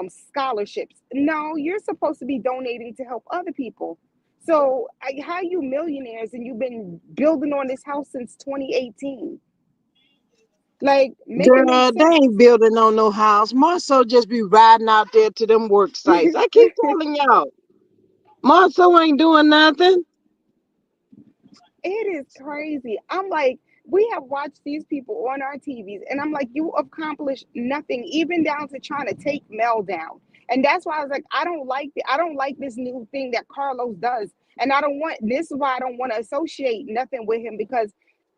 scholarships. No, you're supposed to be donating to help other people. So how you millionaires and you've been building on this house since 2018? Like, make it make Girl, they sense. ain't building on no house. Marceau just be riding out there to them work sites. I keep telling y'all, Marceau ain't doing nothing. It is crazy. I'm like, we have watched these people on our TVs, and I'm like, you accomplished nothing, even down to trying to take Mel down. And that's why I was like, I don't like this new thing that Carlos does. And I don't want this is why I don't want to associate nothing with him because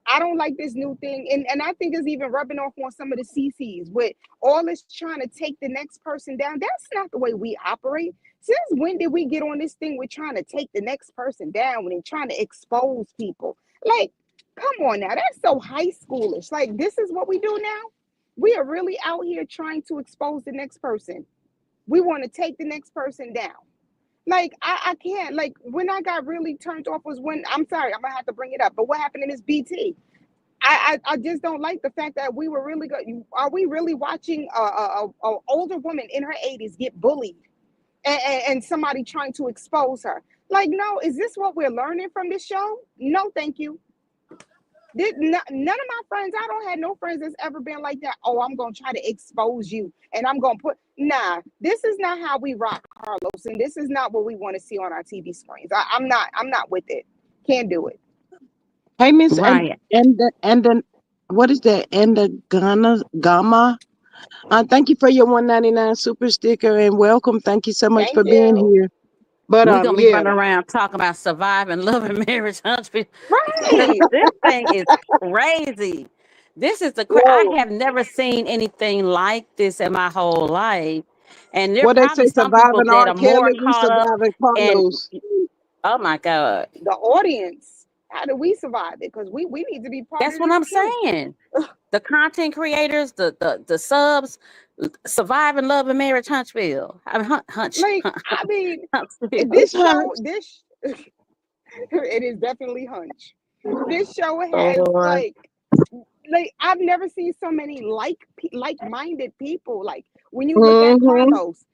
I don't like this new thing. And I think it's even rubbing off on some of the CCs with all this trying to take the next person down. That's not the way we operate. Since when did we get on this thing with trying to take the next person down and trying to expose people? Like, come on now, that's so high schoolish. Like, this is what we do now. We are really out here trying to expose the next person. We want to take the next person down. Like, I can't. Like, when I got really turned off was when I'm sorry, I'm gonna have to bring it up. But what happened in this BT? I just don't like the fact that we were really good. Are we really watching a older woman in her 80s get bullied and somebody trying to expose her? Like, no, is this what we're learning from this show? No, thank you. None of my friends, I don't have no friends that's ever been like that. Oh, I'm gonna try to expose you and I'm gonna put nah, this is not how we rock, Carlos, and this is not what we want to see on our TV screens. I'm not with it. Can't do it. Hey, Miss, Right. and then what is that? And the Gamma. Thank you for your 199 super sticker and welcome. Thank you so much Thank for being you. here. But We're gonna be yeah, running around talking about surviving love and marriage, Huntsville. Right. This thing is crazy. This is I whoa, have never seen anything like this in my whole life. And there are what they say, probably some people surviving that R. are more Kelly, we caught up surviving and Carlos. oh my God. The audience. How do we survive it? Because we need to be part That's of what this I'm too. saying. The content creators, the subs, surviving love and marriage Huntsville. I mean Like, I mean, Huntsville. this It's show, hunch. this it is definitely hunch. This show Oh has Lord. like I've never seen so many like-minded people. Like when you look at Mm-hmm. Carlos,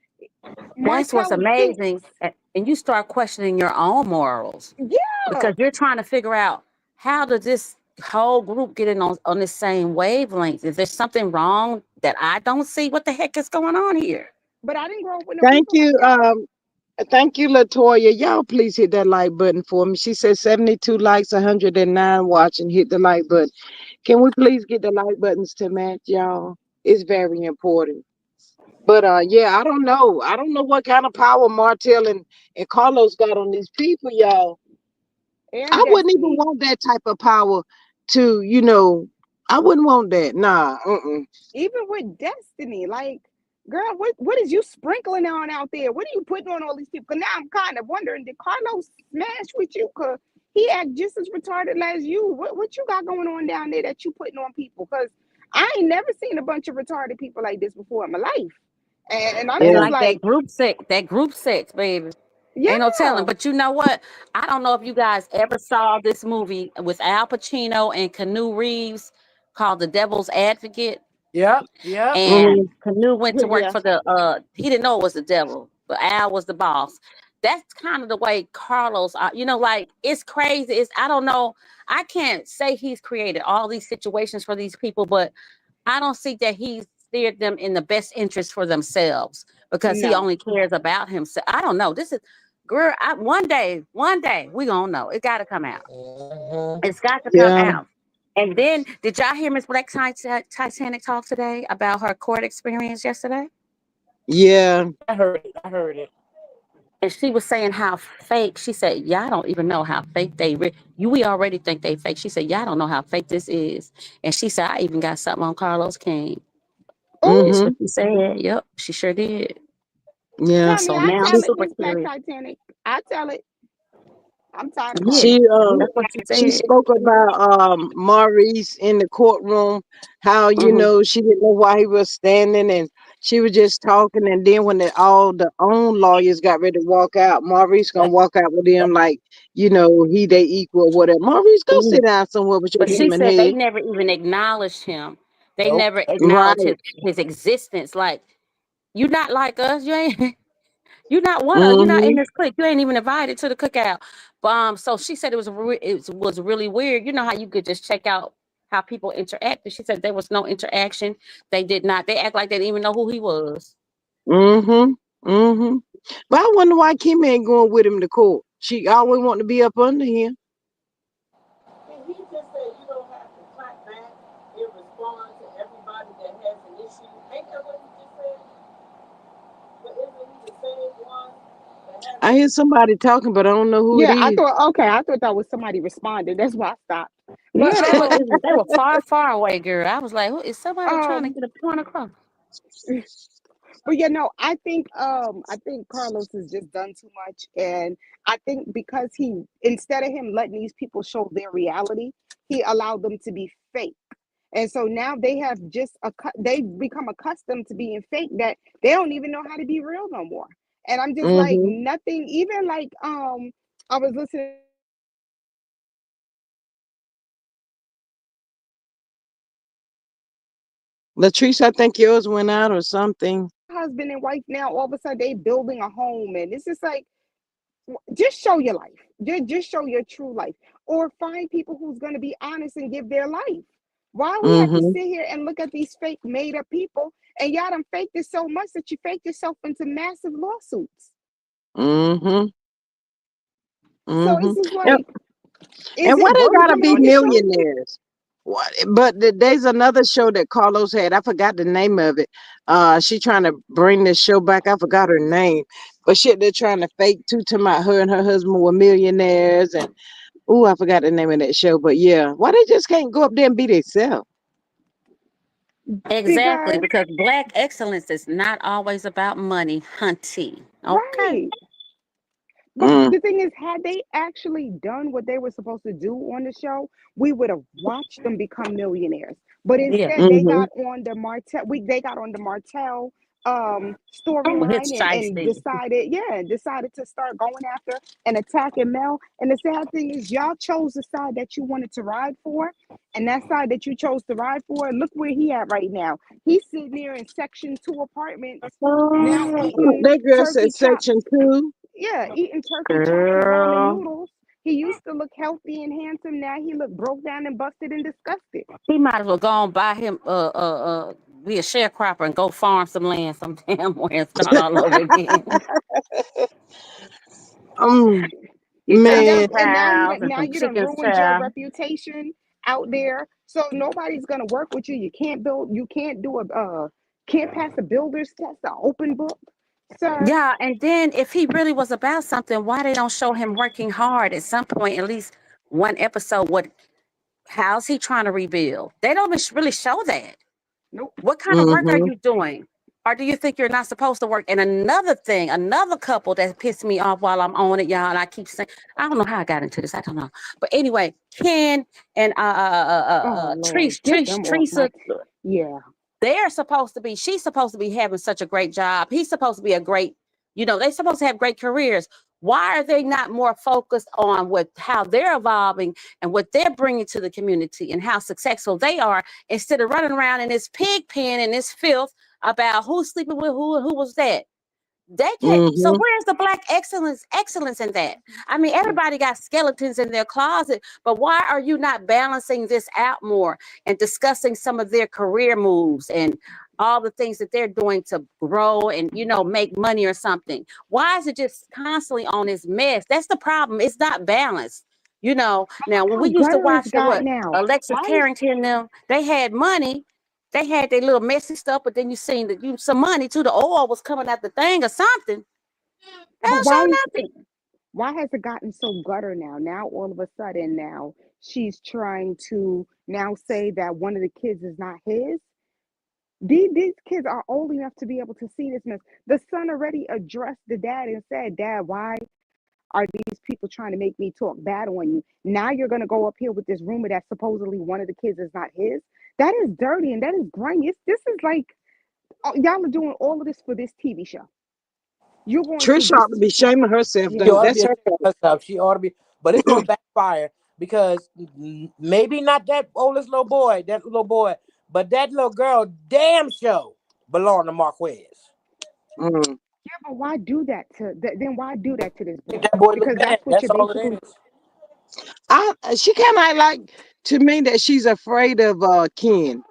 That's what's Martell amazing. thinks, And you start questioning your own morals yeah, because you're trying to figure out how does this whole group get in on the same wavelength? Is there something wrong that I don't see? What the heck is going on here? but I didn't grow up with no Thank people you. like that. Thank you, Latoya. Y'all please hit that like button for me. She said 72 likes, 109 watching. Hit the like button. Can we please get the like buttons to match, y'all? It's very important. But yeah, I don't know. I don't know what kind of power Martell and Carlos got on these people, y'all. And I wouldn't even Destiny, want that type of power to, I wouldn't want that. Nah, even with Destiny, like, girl, what is you sprinkling on out there? What are you putting on all these people? 'Cause now I'm kind of wondering, did Carlos smash with you? Cause he act just as retarded as you. What you got going on down there that you putting on people? Cause I ain't never seen a bunch of retarded people like this before in my life. And I'm It's yeah. just like like, that group sex, baby. Ain't no telling. yeah. But you know what? I don't know if you guys ever saw this movie with Al Pacino and Canoe Reeves called The Devil's Advocate. Yep, yep. And Mm-hmm. Canoe went to work Yeah. for the he didn't know it was the devil, but Al was the boss. That's kind of the way Carlos like it's crazy. It's I don't know. I can't say he's created all these situations for these people, but I don't see that he's steered them in the best interest for themselves because he No. only cares about himself. I don't know. This is girl, one day we gonna know. It gotta come out. Mhm. It's got to come Yeah, out. And then, did y'all hear Miss Black Titanic talk today about her court experience yesterday? yeah. I heard it. I heard it. And she was saying how fake. She said, "Y'all don't even know how fake we already think they fake." She said, "Y'all don't know how fake this is." And she said, "I even got something on Carlos King." That's Oh, Mm-hmm. what she said. Yep, she sure did. Yeah. tell me, So I now I'm tell She it, super Miss Black curious. Titanic. I tell it. I'm tired of Yeah, she Carlos. that's what she she said. spoke about Maurice in the courtroom, how Hmm. she didn't know why he was standing, and she was just talking, and then when all the own lawyers got ready to walk out, Maurice gonna walk out with them like he they equal or whatever. Maurice, go sit down somewhere with your But she demon said they head. never even acknowledged him. They Nope. never acknowledged Right. his existence. Like, you not like us. You ain't you not one of you not in Mm-hmm. this clique. You ain't even invited to the cookout. But so she said it was really weird. You know how you could just check out how people interacted. She said there was no interaction. They did not. They act like they didn't even know who he was. Mm-hmm. Mm-hmm. But I wonder why Kim ain't going with him to court. She always want to be up under him. And he just said you don't have to clap back and respond to everybody that has an issue. Ain't that what he just said? But isn't he the same one that has I an hear issue? somebody talking, but I don't know who it Yeah, I is. thought okay, I thought that was somebody responding. That's why I stopped. But Yeah, they were far, far away, girl. I was like, who is somebody trying to um get a point across? but yeah, no, I think Carlos has just done too much, and I think because he instead of him letting these people show their reality, he allowed them to be fake. And so now they have they've become accustomed to being fake that they don't even know how to be real no more. And I'm just like Mm-hmm. nothing, even like I was listening to a podcast and they were talking about Latrice, I think yours went out or something. husband and wife now all of a sudden they building a home and it's just like just show your life. Just show your true life. or find people who's going to be honest and give their life. Why we have to Mm-hmm. sit here and look at these fake made up people, and y'all done faked it so much that you faked yourself into massive lawsuits. Mm-hmm. So Mm-hmm. it's just And, like, is and why it they worth gotta coming be on your show? millionaires? What? But there's another show that Carlos had. I forgot the name of it. She trying to bring this show back. I forgot her name. But shit, they're trying to fake too to my her and her husband were millionaires and oh, I forgot the name of that show. But yeah, why they just can't go up there and be themselves? Exactly, Because, because black excellence is not always about money, hunty. Okay. right. But Mm, the thing is, had they actually done what they were supposed to do on the show, we would have watched them become millionaires. But Yeah. instead, they mm-hmm. got on the Martell. They got on the Martell Oh, his storyline and shiesty. decided to start going after and attacking Mel. And the sad thing is, y'all chose the side that you wanted to ride for, and that side that you chose to ride for. Look where he at right now. He's sitting there in Section 2 apartments now, eating That girl said turkey chops. section 2. Yeah, eating turkey chops and ramen Girl. noodles. He used to look healthy and handsome. Now he look broke down and busted and disgusted. He might as well go and buy him be a sharecropper and go farm some land some damn where and start all over again. Um, Get y'all some man, And cows and now some you done chickens, ruined your child. reputation out there. So nobody's gonna work with you. You can't build. You can't do a. Can't pass a builder's test. An open book, sir. Yeah, and then if he really was about something, why they don't show him working hard at some point, at least one episode? How's he trying to rebuild? They don't really show that. Nope. What kind of work are mm-hmm. you doing? Or do you think you're not supposed to work? And another thing, another couple that pissed me off while I'm on it, y'all, and I keep saying, I don't know how I got into this. I don't know. But anyway, Ken and Oh Lord, get them off my. Teresa, Yeah. they're supposed to be, she's supposed to be having such a great job. He's supposed to be a great, they're supposed to have great careers. Why are they not more focused on how they're evolving and what they're bringing to the community and how successful they are instead of running around in this pig pen and this filth about who's sleeping with who and who was that? They can't. So Mm-hmm. where's the black excellence in that? I mean, everybody got skeletons in their closet, but why are you not balancing this out more and discussing some of their career moves and all the things that they're doing to grow and make money or something? Why is it just constantly on this mess? That's the problem. It's not balanced. Now when How we used to gutter watch it's got now. Alexa Why is Carrington and them, they had money, they had their little messy stuff, but then you seen that some money too. The oil was coming out the thing or something. They but don't show why nothing. why has it gotten so gutter now? Now all of a sudden now she's trying to now say that one of the kids is not his. These kids are old enough to be able to see this mess. The son already addressed the dad and said, Dad, why are these people trying to make me talk bad on you? Now you're gonna go up here with this rumor that supposedly one of the kids is not his. That is dirty and that is grimy. This is like, oh, y'all are doing all of this for this TV show. You're going through Trisha this. ought to be shaming herself. She Yeah. ought to be That's her ashamed of herself. She ought to be, but it's gonna backfire because maybe not that oldest little boy, but that little girl, damn show belong to Marquez. fault. Yeah, but why do that to then why do that to this Make boy? that boy look Because bad. that's what That's you're all it basically. is. She kind of like to me that she's afraid of Ken.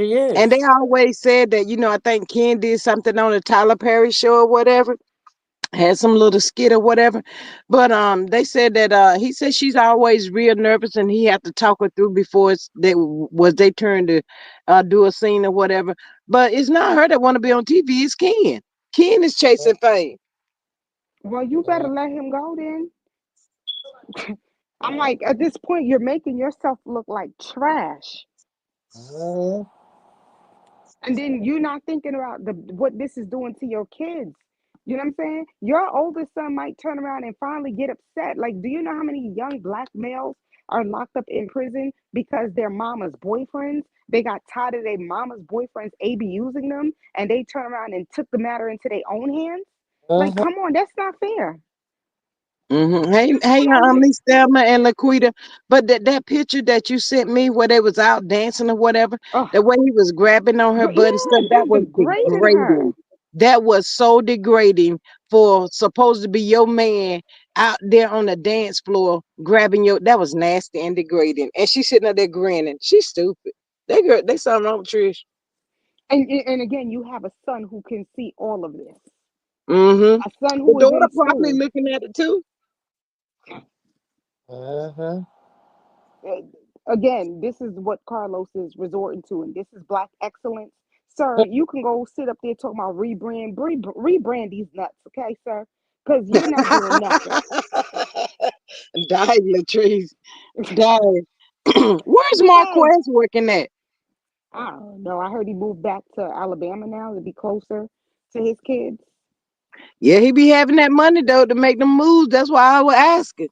She And they is. always said that, I think Ken did something on the Tyler Perry show or whatever, had some little skit or whatever. But they said that he said she's always real nervous and he had to talk her through before was they turn to do a scene or whatever. But it's not her that want to be on TV, it's Ken. Ken is chasing fame. Well, you better let him go then. I'm like, at this point, you're making yourself look like trash. Mhm. And then you're not thinking about the what this is doing to your kids. You know what I'm saying? Your oldest son might turn around and finally get upset. Like, do you know how many young black males are locked up in prison because their mama's boyfriends? They got tired of their mama's boyfriends abusing them and they turn around and took the matter into their own hands? Like, Mhm. come on, that's not fair. Hey, Somebody get Miss Thelma and Laquita. But that picture that you sent me where they was out dancing or whatever, oh the way he was grabbing on her butt and stuff, yeah, that them was degrading her. degrading. That was so degrading for supposed to be your man out there on the dance floor grabbing your, that was nasty and degrading. And she's sitting up there grinning. She's stupid. They girl, they something wrong with Trish. And again, you have a son who can see all of this. Mm-hmm. A son The who is daughter in probably school. looking at it too. Uh-huh. Uh, Again, this is what Carlos is resorting to, and this is black excellence. Sir, you can go sit up there talking about rebrand these nuts, okay, sir? Because you're not doing nothing. Died, Latrice. Died. Where's Yes. Marquez working at? I don't know. I heard he moved back to Alabama now to be closer to his kids. Yeah, he be having that money though to make them moves. That's why I was asking.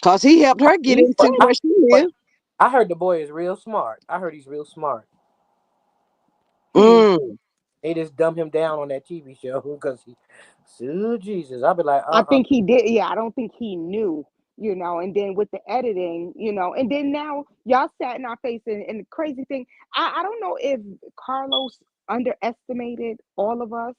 Cause he helped her get He's into But where pretty. she but live. I heard the boy is real smart. I heard he's real smart. Hmm. Mm. They just dumb him down on that TV show because he, so Jesus. I'll be like, I think he did. Yeah, I don't think he knew, and then with the editing, and then now y'all sat in our face. And the crazy thing, I don't know if Carlos underestimated all of us,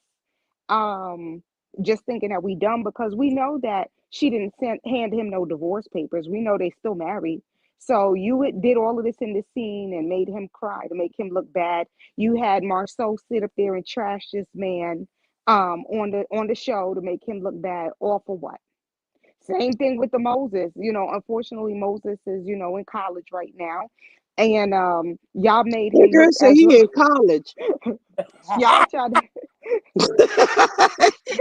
um, just thinking that we dumb because we know that she didn't hand him no divorce papers. We know they still married. So did all of this in this scene and made him cry to make him look bad. You had Marceau sit up there and trash this man on the show to make him look bad. All for what? Same thing with the Moses. Unfortunately, Moses is in college right now, and y'all made That him girl look said as he in college. y'all tried to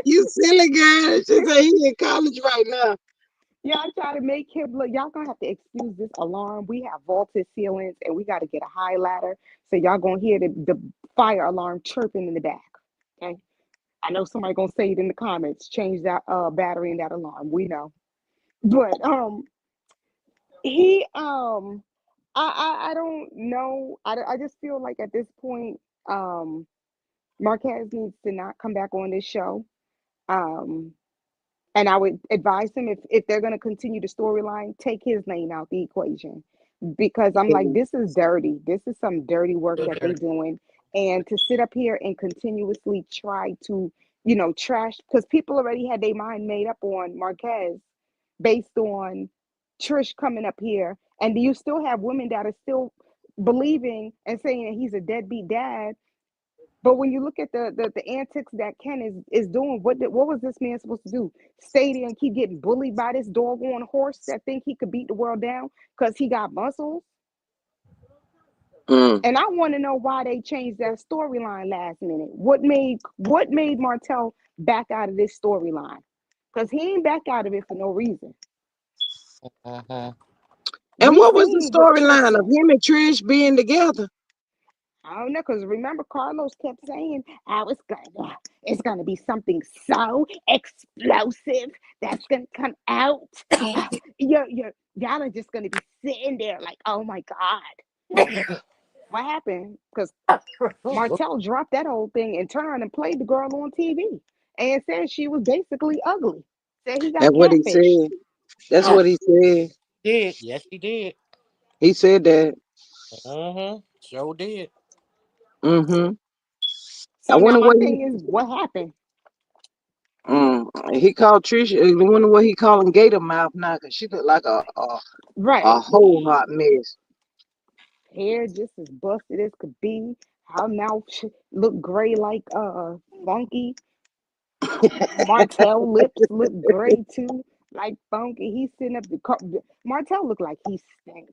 You silly girl. She said he in college right now. y'all try to make him look. Y'all gonna have to excuse this alarm. We have vaulted ceilings, and we got to get a high ladder, so y'all gonna hear the fire alarm chirping in the back. Okay, I know somebody gonna say it in the comments. Change that battery in that alarm. We know, but he I don't know. I just feel like at this point, Marquez needs to not come back on this show. Um, and I would advise him if they're going to continue the storyline, take his name out the equation because I'm like, this is dirty. This is some dirty work that they doing, and to sit up here and continuously try to, trash because people already had their mind made up on Marquez based on Trish coming up here, and you still have women that are still believing and saying that he's a deadbeat dad. But when you look at the antics that Ken is doing, what was this man supposed to do? Stay there and keep getting bullied by this doggone horse that think he could beat the world down because he got muscles? Mm. And I want to know why they changed that storyline last minute. What made Martell back out of this storyline? Because he ain't back out of it for no reason. uh-huh. And We what was the seen what Trish storyline of said. him and Trish being together? I don't know, because remember Carlos kept saying, "Oh, it's gonna be something so explosive that's gonna come out. Y'all are just gonna be sitting there like, oh my god, what happened?" Because Martell dropped that whole thing and turned and played the girl on TV and said she was basically ugly. Said he got That's what he catfished. said. That's what he said. Did yes he did. He said that. Mm-hmm. Sure did. Mm-hmm. I So now wonder my what thing is, what happened? he called Trish. I wonder what he calling Gator Mouth now, cause she look like a Right. whole hot mess. Hair just as busted as could be. Her mouth look gray like Funky. Martell lips look gray too, like Funky. He's sitting up the car. Martell looked like he stank.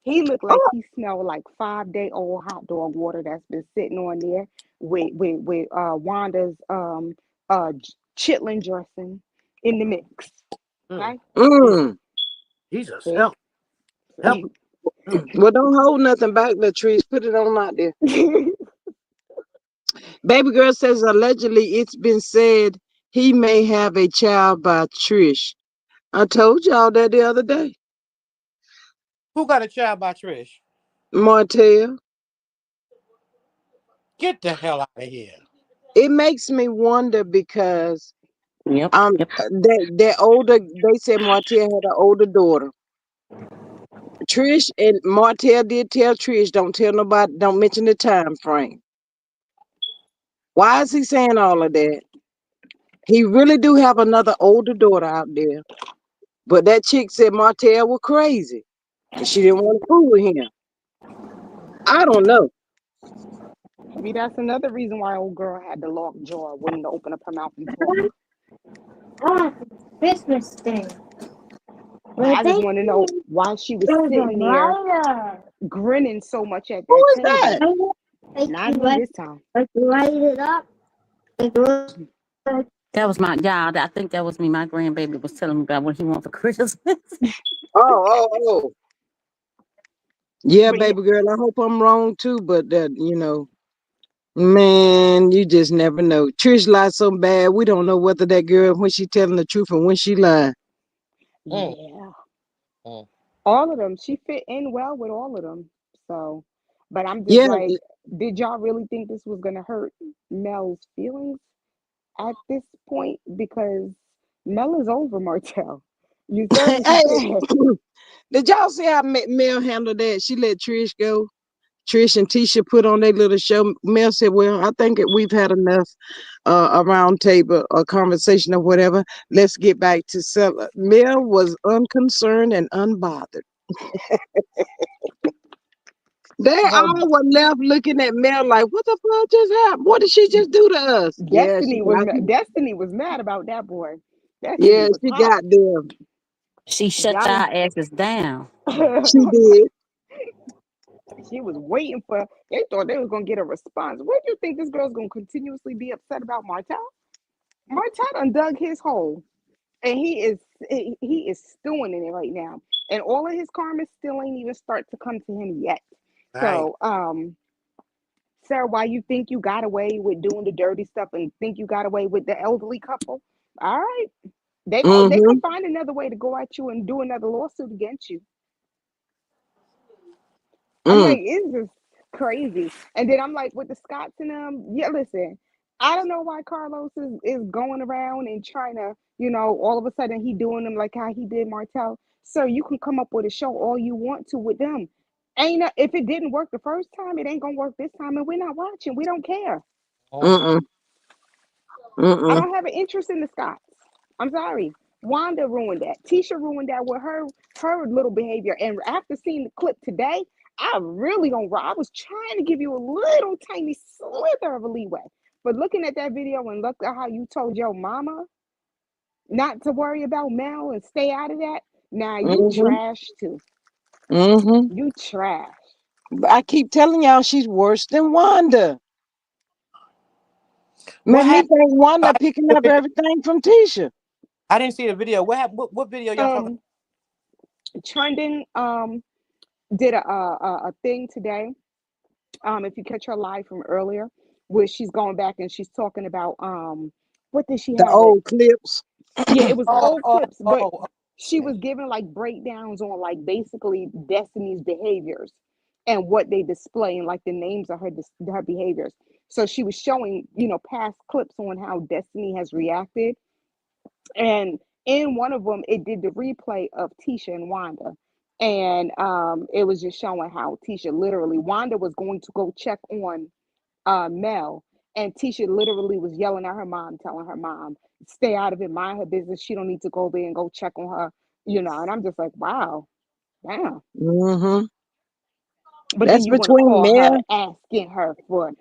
He looked like he smelled like 5-day old hot dog water that's been sitting on there with Wanda's chitlin dressing in the mix. Mm. Okay. Mm. Jesus, See? help, help. Mm. Well, don't hold nothing back, Latrice. Put it on out there. Baby girl says allegedly it's been said he may have a child by Trish. I told y'all that the other day. Who got a child by Trish? Martell. Get the hell out of here. It makes me wonder because Yep. Yep. that older they said Martell had an older daughter. Trish and Martell did tell Trish, don't tell nobody, don't mention the time frame. Why is he saying all of that? He really do have another older daughter out there. But that chick said Martell was crazy. And she didn't want to fool with him. I don't know. Maybe that's another reason why old girl had the locked jaw, wouldn't open up her mouth and talk. Oh, Christmas thing. But But I just they want to know why she was there's a sitting there lighter. grinning so much at Who that is that? table. Like Not you me light, this time. like you light it up. Like, That was my yeah. I think that was me. My grandbaby was telling me about what he wants for Christmas. Oh. Yeah, But yeah, baby girl, I hope I'm wrong too, but man, you just never know. Trish lied so bad, we don't know whether that girl, when she telling the truth and when she lying. Mm, yeah, mm. all of them. She fit in well with all of them. So, but I'm just Yeah, like, did y'all really think this was gonna hurt Mel's feelings at this point? Because Mel is over Martell. You said what you hey, said. did y'all see how Mel handled that? She let Trish go. Trish and Tisha put on their little show. Mel said, "Well, I think we've had enough, a round table, a conversation or whatever. Let's get back to sell." Mel was unconcerned and unbothered. They Well, all were left looking at Mel like, "What the fuck just happened? What did she just do to us?" Yeah, Destiny was mad about that boy. Destiny yeah, was she hot. got them. She shut Y'all, y'all asses down. She did. she was waiting for. They thought they was gonna get a response. What do you think this girl's gonna continuously be upset about Martell? Martell done dug his hole, and he is stewing in it right now, and all of his karma still ain't even start to come to him yet. Right. So, Sarah, why you think you got away with doing the dirty stuff and think you got away with the elderly couple? All right, they Mm-hmm. could find another way to go at you and do another lawsuit against you. I'm Mm. like, it's just crazy. And then I'm like, with the Scots and yeah, listen, I don't know why Carlos is going around and trying to, all of a sudden he doing them like how he did Martell. So you can come up with a show all you want to with them. If it didn't work the first time, it ain't gonna work this time, and we're not watching. We don't care. Mm. Mm-mm. I Mm-mm. don't have an interest in the Scots. I'm sorry. Wanda ruined that. Tisha ruined that with her little behavior. And after seeing the clip today, I really don't. I was trying to give you a little tiny slither of a leeway. But looking at that video and look at how you told your mama not to worry about Mel and stay out of that. Now you Mm-hmm. trash too. Mm-hmm. You trash. But I keep telling y'all she's worse than Wanda. What Made me happened? think I Wanda didn't picking see the up video. everything from Tisha. I didn't see the video. What happened? What video y'all talking Um, Trending did a thing today. If you catch her live from earlier, where she's going back and she's talking about what did she The have it? old clips. Yeah, it was about? old clips, but Oh. she was giving like breakdowns on like basically Destiny's behaviors and what they display and like the names of her behaviors. So she was showing, past clips on how Destiny has reacted, and in one of them it did the replay of Tisha and Wanda, and it was just showing how Tisha literally Wanda was going to go check on Mel, and Tisha literally was yelling at her mom, telling her mom, "Stay out of it, mind her business. She don't need to go there and go check on her." And I'm just like, wow, damn. Mm-hmm. But then That's you want to between call her Mel. asking her for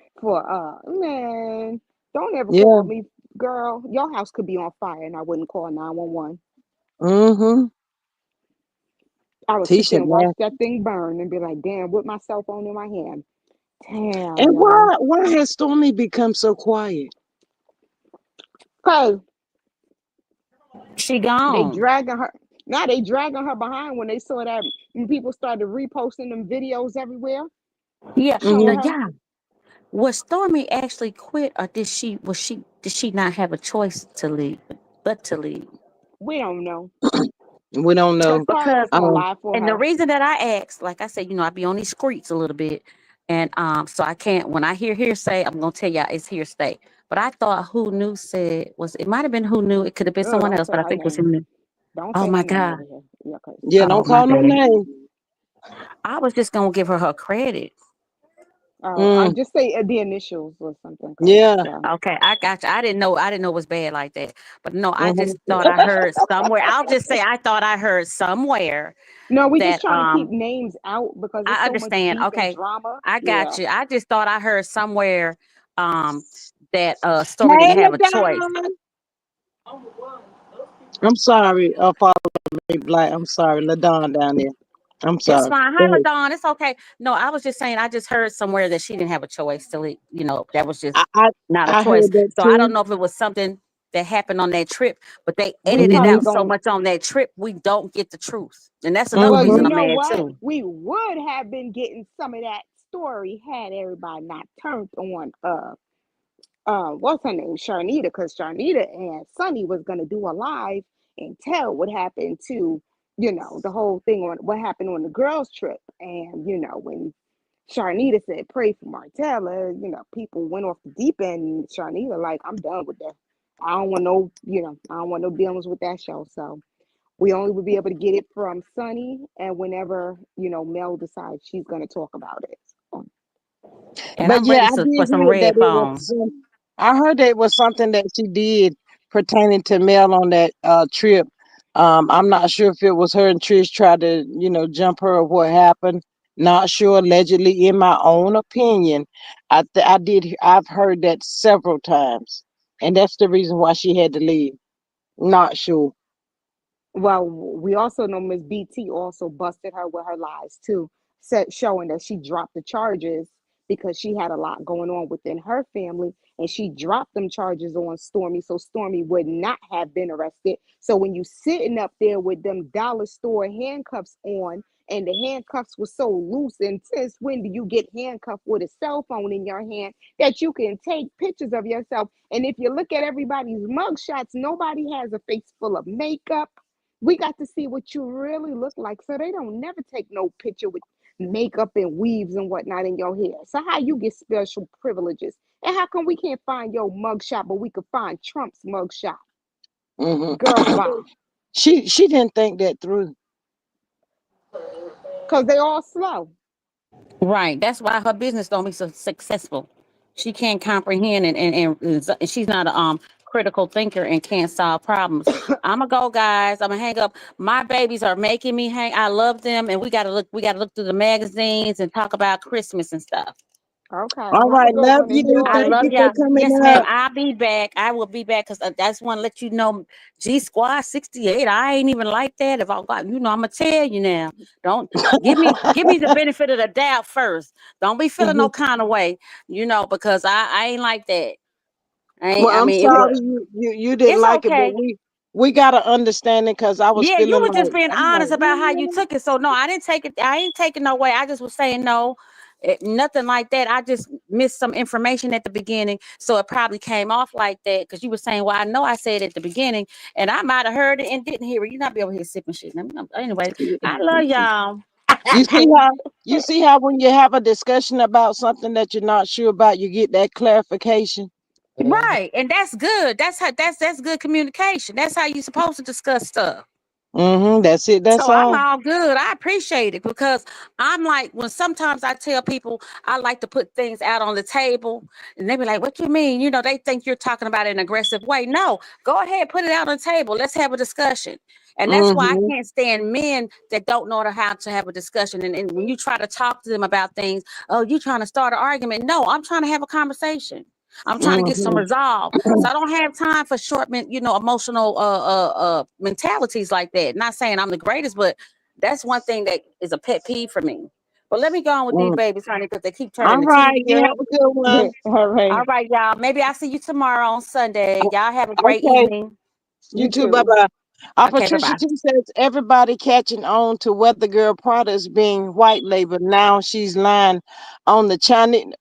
man, don't ever call Yeah. me, girl. Your house could be on fire, and I wouldn't call 911. Mm-hmm. I would sit there Tisha and watch nasty. that thing burn and be like, damn, with my cell phone in my hand. Damn, And y'all. why has Stormy become so quiet? Cause She they gone. dragging her. Now they dragging her behind when they saw that when people started reposting them videos everywhere Yeah. showing Now, Mm-hmm. her. yeah. Was Stormy actually quit, or did she not have a choice to leave, but to leave? We don't know. We don't Cause know. Carlos Because gonna Um, lie for and the her. reason that I asked, like I said, I be on these streets a little bit, and so I can't. When I hear hearsay, I'm gonna tell y'all it's hearsay. But I thought Who Knew said was it might have been Who Knew. It could have been Oh, someone don't else, say but I her think it was name. him. Don't Oh say my her name god. over here. Yeah, cause yeah, Oh don't my call no bad. name. I was just gonna give her credit. Oh, I Mm, just say the initials or something, cause yeah. Okay, I got you. I didn't know it was bad like that. But no, I Mhm. just thought I heard somewhere. I'll just say I thought I heard somewhere no, we just that trying to keep names out because there's I so much understand. beef and Okay, drama. I Yeah. got you. I just thought I heard somewhere um that Story Hey, didn't have a choice. LaDon. Number one, those people I'm are not sorry. Father me black. I'm sorry, LaDon down there. I'm It's sorry. fine. Go Hi, ahead. LaDon. It's okay. No, I was just saying. I just heard somewhere that she didn't have a choice. That was just I, I not a I choice. heard that So I don't too. know if it was something that happened on that trip, but they We edited probably out Mhm. so going much on that trip. We don't get the truth, and that's another well, reason you Mhm. I'm know mad what? too. We would have been getting some of that story had everybody not turned on what's her name? Sharnita, because Sharnita and Sunny was gonna do a live and tell what happened to, the whole thing on what happened on the girls' trip. And when Sharnita said pray for Martella, people went off the deep end and Sharnita like, I'm done with that. I don't want no dealings with that show. So we only would be able to get it from Sunny and whenever, Mel decides she's gonna talk about it. So, And But I'm yeah, ready I for did some hear that red it was phone. some. I heard that it was something that she did pertaining to Mel on that trip. I'm not sure if it was her and Trish tried to, jump her or what happened. Not sure. Allegedly, in my own opinion, I did. I've heard that several times, and that's the reason why she had to leave. Not sure. well, we also know Miss BT also busted her with her lies too, showing that she dropped the charges because she had a lot going on within her family, and she dropped them charges on Stormy, so Stormy would not have been arrested. So when you sitting up there with them dollar store handcuffs on, and the handcuffs were so loose, and since when do you get handcuffed with a cell phone in your hand that you can take pictures of yourself? And if you look at everybody's mug shots, nobody has a face full of makeup. We got to see what you really look like. So they don't never take no picture with makeup and weaves and whatnot in your hair. So how you get special privileges? And how come we can't find your mugshot, but we could find Trump's mugshot? Hmm. Girl, bye. She didn't think that through. Because they all slow. Right. That's why her business don't be so successful. She can't comprehend and she's not a critical thinker and can't solve problems. I'ma go, guys. I'ma hang up. My babies are making me hang. I love them, and we gotta look through the magazines and talk about Christmas and stuff. Okay. All Well, have a right, good love one. you. I Enjoy. Thank love you for y'all. coming Yes, ma'am. up. I'll be back. I will be back because I just want to let you know, G Squad 68. I ain't even like that. If I got, I'm gonna tell you now. Don't give me the benefit of the doubt first. Don't be feeling no Mhm. kind of way, because I ain't like that. Well, I I'm mean, it was. sorry you didn't It's like it, but okay. we got to understand it because I was Yeah, you feeling were just like being I'm like, honest about how you took it. So no, I didn't take it. I ain't taking no way. I just was saying no, nothing like that. I just missed some information at the beginning, so it probably came off like that because you were saying, "Well, I know I said it at the beginning, and I might have heard it and didn't hear it." You not be over here sipping shit. Anyway, I love y'all. you see how when you have a discussion about something that you're not sure about, you get that clarification. Right, and that's good. That's good communication. That's how you supposed to discuss stuff. That's it. That's So I'm all. all good. I appreciate it because I'm like, when sometimes I tell people I like to put things out on the table and they be like, what you mean? They think you're talking about it in an aggressive way. No, go ahead, put it out on the table. Let's have a discussion. And that's why I Mm-hmm. can't stand men that don't know how to have a discussion. And when you try to talk to them about things, oh, you trying to start an argument. No, I'm trying to have a conversation. I'm trying to get some Mm-hmm. resolve. So I don't have time for short, emotional mentalities like that. Not saying I'm the greatest, but that's one thing that is a pet peeve for me. But let me go on with these Mm. babies, honey, because they keep turning All the right. TV You up. have a good one. All All right. right, y'all. Maybe I'll see you tomorrow on Sunday. Y'all have a great Okay. evening. You You too. Bye too. bye. Okay, bye Patricia bye. T says everybody catching on to Weather Girl products being white label. Now she's lying on the Chinese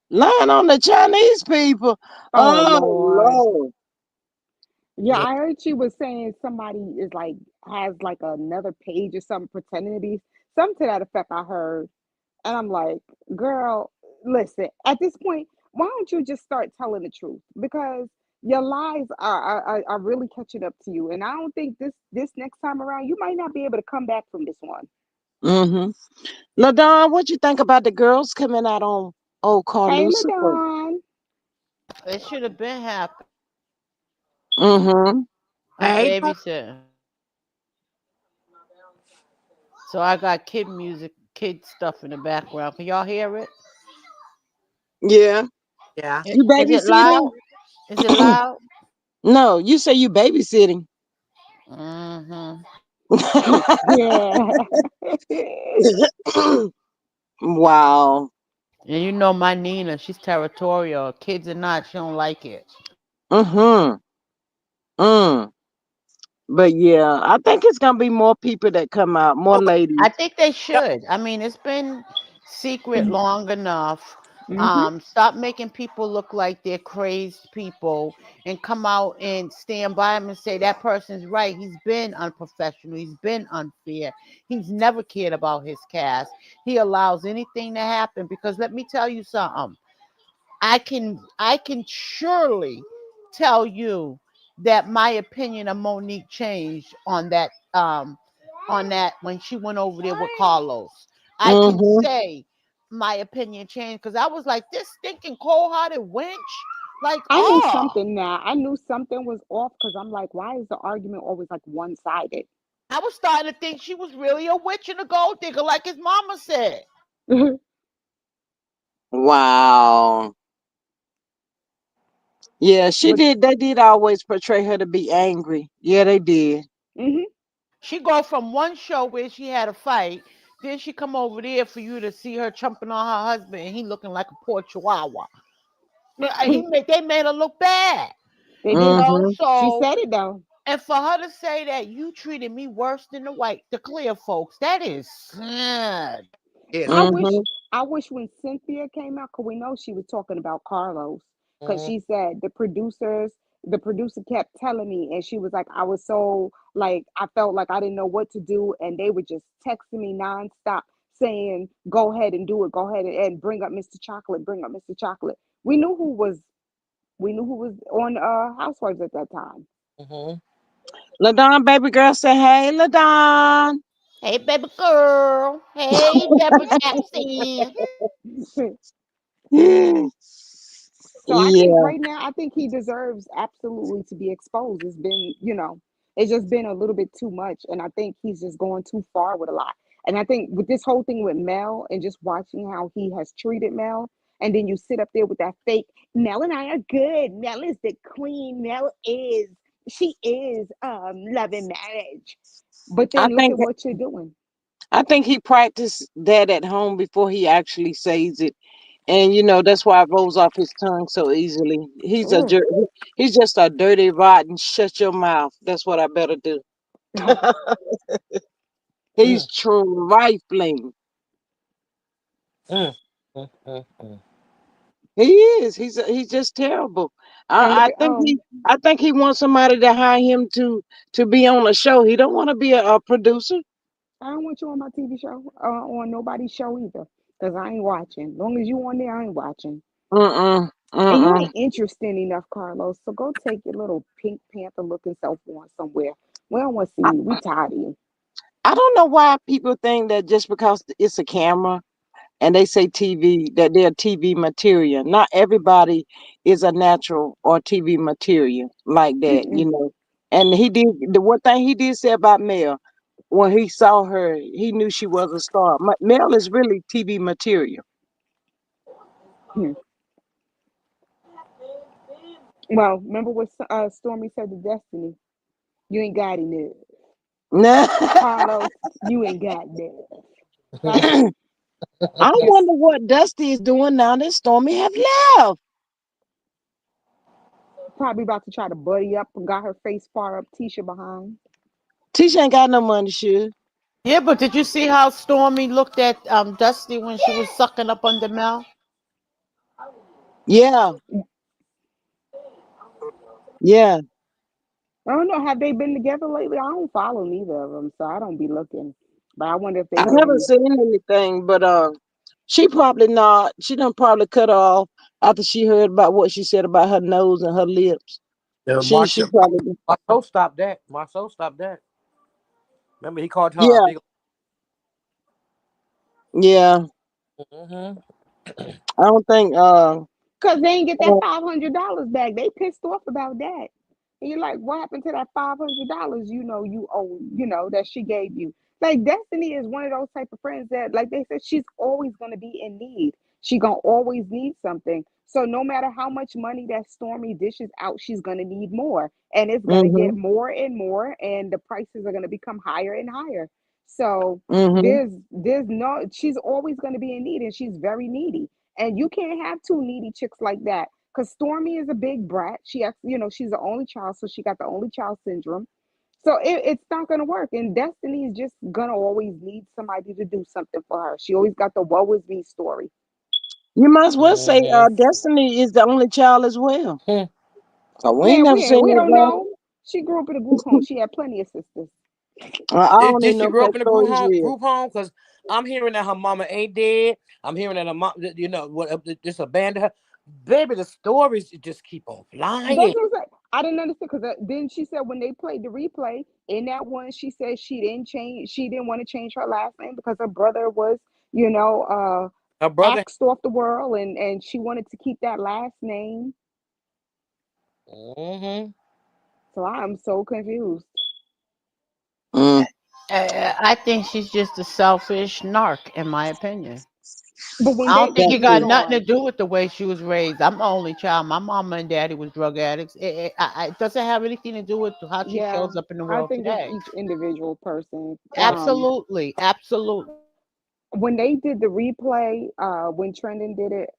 people. Oh Oh Lord. Lord. Yeah, I heard she was saying somebody is like has like another page or something pretending to be something to that effect. I heard. And I'm like, girl, listen, at this point, why don't you just start telling the truth? Because your lies are really catching up to you. And I don't think this next time around, you might not be able to come back from this one. Mm-hmm. LaDon, what you think about the girls coming out on? Oh, Hey, Carlucifer. LaDon. It should have been happened. Mm-hmm. I'm Hey, babysitting. So I got kid music, kid stuff in the background. Can y'all hear it? Yeah. yeah. You Is it loud? babysitting? Is it loud? No, you say you babysitting. Mm-hmm. Yeah. Wow. And you know my Nina, she's territorial. Kids or not, she don't like it. Mm-hmm. Mm. But yeah, I think it's gonna be more people that come out, more Oh, but I ladies. think they yeah. should. I mean, it's been secret long enough. Hmm. Stop making people look like they're crazed people and come out and stand by them and say that person's right. He's been unprofessional. He's been unfair. He's never cared about his cast. He allows anything to happen because let me tell you something. I can surely tell you that my opinion of Monique changed on that when she went over there with Carlos. I can Mm-hmm. say my opinion changed because I was like this stinking cold hearted wench. Like, I knew oh, something now. I knew something was off because I'm like, why is the argument always like one sided? I was starting to think she was really a witch and a gold digger, like his mama said. Wow. Yeah, she With did. They did always portray her to be angry. Yeah, they did. hmm She go from one show where she had a fight, then she come over there for you to see her chumping on her husband, and he looking like a poor chihuahua. They made her look bad, they you did. know. Mm-hmm. She So, said it though. and for her to say that you treated me worse than the clear folks, that is sad. Yes. I Mm-hmm. wish I wish when Cynthia came out, because we know she was talking about Carlos, because Mhm. she said the producer kept telling me, and she was like, I was so like I felt like I didn't know what to do, and they were just texting me nonstop saying, go ahead and do it, go ahead and bring up Mr. Chocolate, bring up Mr. Chocolate. We knew who was we knew who was on Housewives at that time. Mhm. Ladon, baby girl, say hey, Ladon. Hey, baby girl. Hey, Deborah Jackson. So I think Yeah, right now, I think he deserves absolutely to be exposed. It's been, it's just been a little bit too much. And I think he's just going too far with a lot. And I think with this whole thing with Mel and just watching how he has treated Mel, and then you sit up there with that fake Mel and I are good. Mel is the queen. She is loving marriage. But I then look think at what you're doing. I think he practiced that at home before he actually says it, and that's why it rolls off his tongue so easily. Oh, He's just a dirty, rotten. Shut your mouth. That's what I better do. Mm, He's trifling. mm, mm. He is. He's just terrible. and look I at think he wants somebody to hire him to be on a show. He don't want to be a producer. I don't want you on my TV show, on nobody's show either, because I ain't watching. Long as you on there, I ain't watching. Mm-mm. And you Mm-mm. ain't interesting enough, Carlos. So go take your little Pink Panther looking self on somewhere. We don't want to see you. We tired of you. I don't know why people think that just because it's a camera and they say TV that they're TV material. Not everybody is a natural or TV material like that. Mm-mm. And the one thing he did say about Mel when he saw her, he knew she was a star. Mel is really TV material. Hmm. Well, remember what Stormy said to Destiny? You ain't got enough. Carlos, you ain't got enough. Right? I wonder what Dusty is doing now that Stormy have left. Probably about to try to buddy up and got her face far up Tisha behind. Tisha ain't got no money, sure. Yeah, but did you see how Stormy looked at Dusty when she was sucking up under Mel? Yeah, yeah. I don't know. Have they been together lately? I don't follow neither of them, so I don't be looking. But I wonder if I they've haven't been. seen anything, but she probably not. She done probably cut her off after she heard about what she said about her nose and her lips. Yeah, She probably Marceau stopped that. Marceau stopped that. Remember, he called her a yeah, big. yeah. Mm-hmm. I don't think. Cause they ain't get that $500 back. They pissed off about that. And you're like, what happened to that $500? You owe. That she gave you. Like Destiny is one of those type of friends that, like they said, she's always gonna be in need. She gonna always need something. So no matter how much money that Stormy dishes out, she's gonna need more, and it's gonna get Mm-hmm. more and more, and the prices are gonna become higher and higher. So Mm-hmm. there's no. She's always gonna be in need, and she's very needy. And you can't have two needy chicks like that. Because Stormy is a big brat. She's the only child, so she got the only child syndrome. So it's not gonna work. And Destiny is just gonna always need somebody to do something for her. She always got the woe is me story. You might as well say Mhm. Destiny is the only child as well. Hmm. So we ain't Man, never seen we that don't know. daughter. She grew up in a group home. She had plenty of sisters. I don't Did even she know if grow that up in a story is real. Group home? Because I'm hearing that her mama ain't dead. I'm hearing that her mom, what, just abandoned her. Baby, the stories just keep on That's flying. what I'm saying. I didn't understand because then she said when they played the replay in that one, she said she didn't change. She didn't want to change her last name because her brother was, you know, Her brother. axed off the world, and she wanted to keep that last name. Hmm. So I'm so confused. Mm. I think she's just a selfish narc, in my opinion. But when I don't they think That's it moved got it. nothing to on, do with the way she was raised. I'm the only child. My mama and daddy was drug addicts. It doesn't have anything to do with how she yeah, shows up in the I world think it's today. each individual person. Absolutely, absolutely. When they did the replay, when Trendon did it,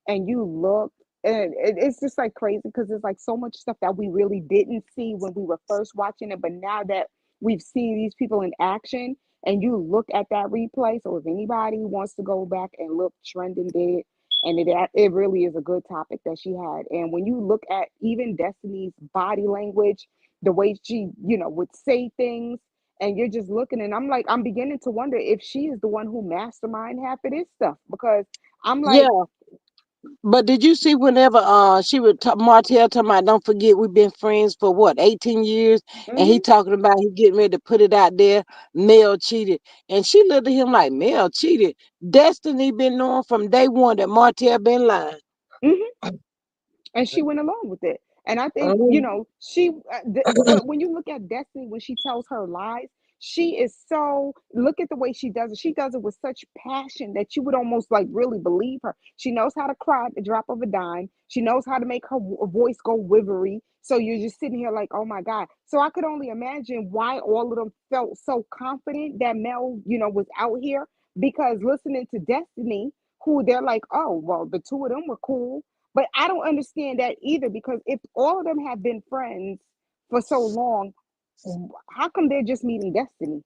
and you look, and it's just like crazy because it's like so much stuff that we really didn't see when we were first watching it, but now that we've seen these people in action, and you look at that replay. So if anybody wants to go back and look, Trendon did, and it really is a good topic that she had. And when you look at even Destiny's body language, the way she would say things, and you're just looking, and I'm like, I'm beginning to wonder if she is the one who mastermind half of this stuff, because I'm like, Yeah, but did you see whenever she would Martell talking about don't forget we've been friends for what 18 years, and he mm-hmm, talking about he getting ready to put it out there, Mel cheated, and she looked at him like Mel cheated. Destiny been knowing from day one that Martell been lying. mm-hmm. And she went along with it. And I think Mhm. but when you look at Destiny, when she tells her lies, she is so, look at the way she does it. She does it with such passion that you would almost like really believe her. She knows how to cry at the drop of a dime. She knows how to make her voice go wivery, so you're just sitting here like, oh my god. So I could only imagine why all of them felt so confident that Mel was out here, because listening to Destiny, who they're like, oh well, the two of them were cool. But I don't understand that either, because if all of them have been friends for so long, how come they're just meeting Destiny?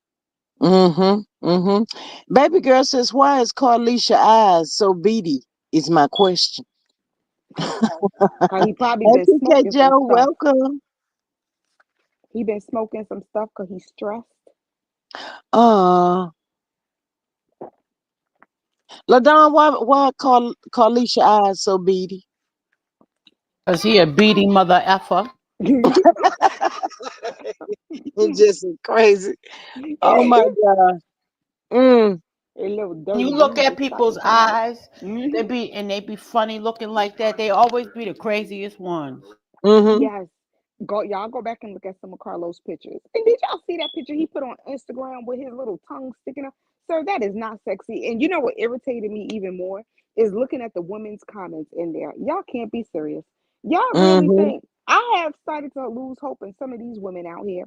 Mhm. Mhm. Baby girl says, "Why is Carlisha eyes so beady?" Is my question. Cause he probably Hey, been PK smoking some Joe, stuff. welcome. He been smoking some stuff because he's stressed. Uh, Ladon, why Carlisha eyes so beady? Cause he a beating mother effer. It's just crazy. Oh my A God. Mm. little When you dirty look at deeds starting people's to come out. eyes, Hmm. they be funny looking like that. They always be the craziest ones. Mhm. Yes. Y'all go back and look at some of Carlos' pictures. And did y'all see that picture he put on Instagram with his little tongue sticking up? Sir, that is not sexy. And you know what irritated me even more is looking at the women's comments in there. Y'all can't be serious. Y'all really Mhm. think, I have started to lose hope in some of these women out here.